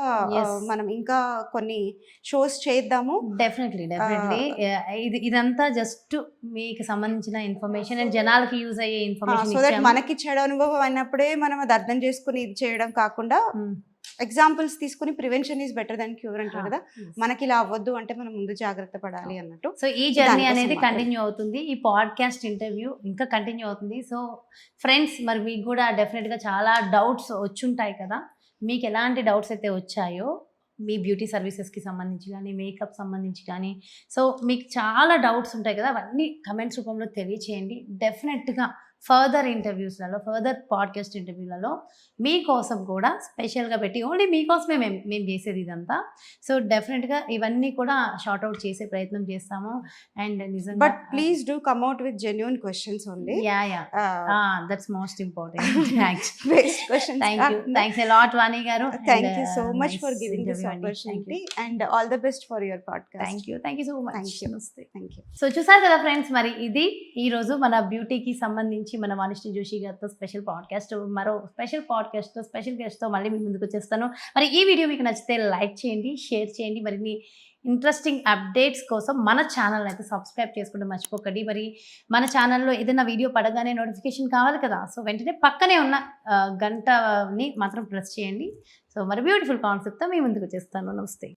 S2: మనం ఇంకా కొన్ని షోస్ చేద్దాము.
S1: డెఫినెట్లీ ఇదంతా జస్ట్ మీకు సంబంధించిన ఇన్ఫర్మేషన్ అండ్ జనాలకి యూజ్ అయ్యే ఇన్ఫర్మేషన్.
S2: సో దట్ మనకి చెడు అనుభవం అయినప్పుడే మనం అది అర్థం చేసుకుని ఇది చేయడం కాకుండా ఎగ్జాంపుల్స్ తీసుకుని prevention is better than cure అంటారు కదా. మనకి ఇలా అవ్వద్దు అంటే మనం ముందు జాగ్రత్త పడాలి అన్నట్టు.
S1: సో ఈ జర్నీ అనేది కంటిన్యూ అవుతుంది, ఈ పాడ్కాస్ట్ ఇంటర్వ్యూ ఇంకా కంటిన్యూ అవుతుంది. సో ఫ్రెండ్స్, మరి మీకు కూడా డెఫినెట్గా చాలా డౌట్స్ వచ్చుంటాయి కదా. మీకు ఎలాంటి డౌట్స్ అయితే వచ్చాయో మీ బ్యూటీ సర్వీసెస్కి సంబంధించి కానీ మేకప్ సంబంధించి కానీ, సో మీకు చాలా డౌట్స్ ఉంటాయి కదా, అవన్నీ కమెంట్స్ రూపంలో తెలియచేయండి. డెఫినెట్గా ఫర్దర్ ఇంటర్వ్యూస్లలో, ఫర్దర్ పాడ్కాస్ట్ ఇంటర్వ్యూలలో మీకోసం కూడా స్పెషల్గా పెట్టి ఓన్లీ మీకోసమే మేము చేసేది ఇదంతా. సో డెఫినెట్గా ఇవన్నీ కూడా షార్ట్ అవుట్ చేసే ప్రయత్నం చేస్తాము. అండ్ నిజంగా
S2: but please do come out with genuine questions only.
S1: That's most important.
S2: Thanks
S1: a lot, Vani garu.
S2: Thank you so much for giving this opportunity and all the best for your podcast.
S1: Thank you so much.
S2: Thank you.
S1: So చూసారు కదా friends, మరి ఇది ఈ రోజు మన బ్యూటీకి సంబంధించి మన వాణిశ్రీ జోషి గారితో స్పెషల్ పాడ్కాస్ట్. మరో స్పెషల్ పాడ్కాస్ట్తో స్పెషల్ గెస్ట్తో మళ్ళీ మీ ముందుకు వచ్చేస్తాను. మరి ఈ వీడియో మీకు నచ్చితే లైక్ చేయండి, షేర్ చేయండి. మరిన్ని ఇంట్రెస్టింగ్ అప్డేట్స్ కోసం మన ఛానల్ అయితే సబ్స్క్రైబ్ చేసుకుంటే మర్చిపోకండి. మరి మన ఛానల్లో ఏదైనా వీడియో పడగానే నోటిఫికేషన్ కావాలి కదా, సో వెంటనే పక్కనే ఉన్న గంటని మాత్రం ప్రెస్ చేయండి. సో మరి బ్యూటిఫుల్ కాన్సెప్ట్తో మీ ముందుకు వచ్చేస్తాను. నమస్తే.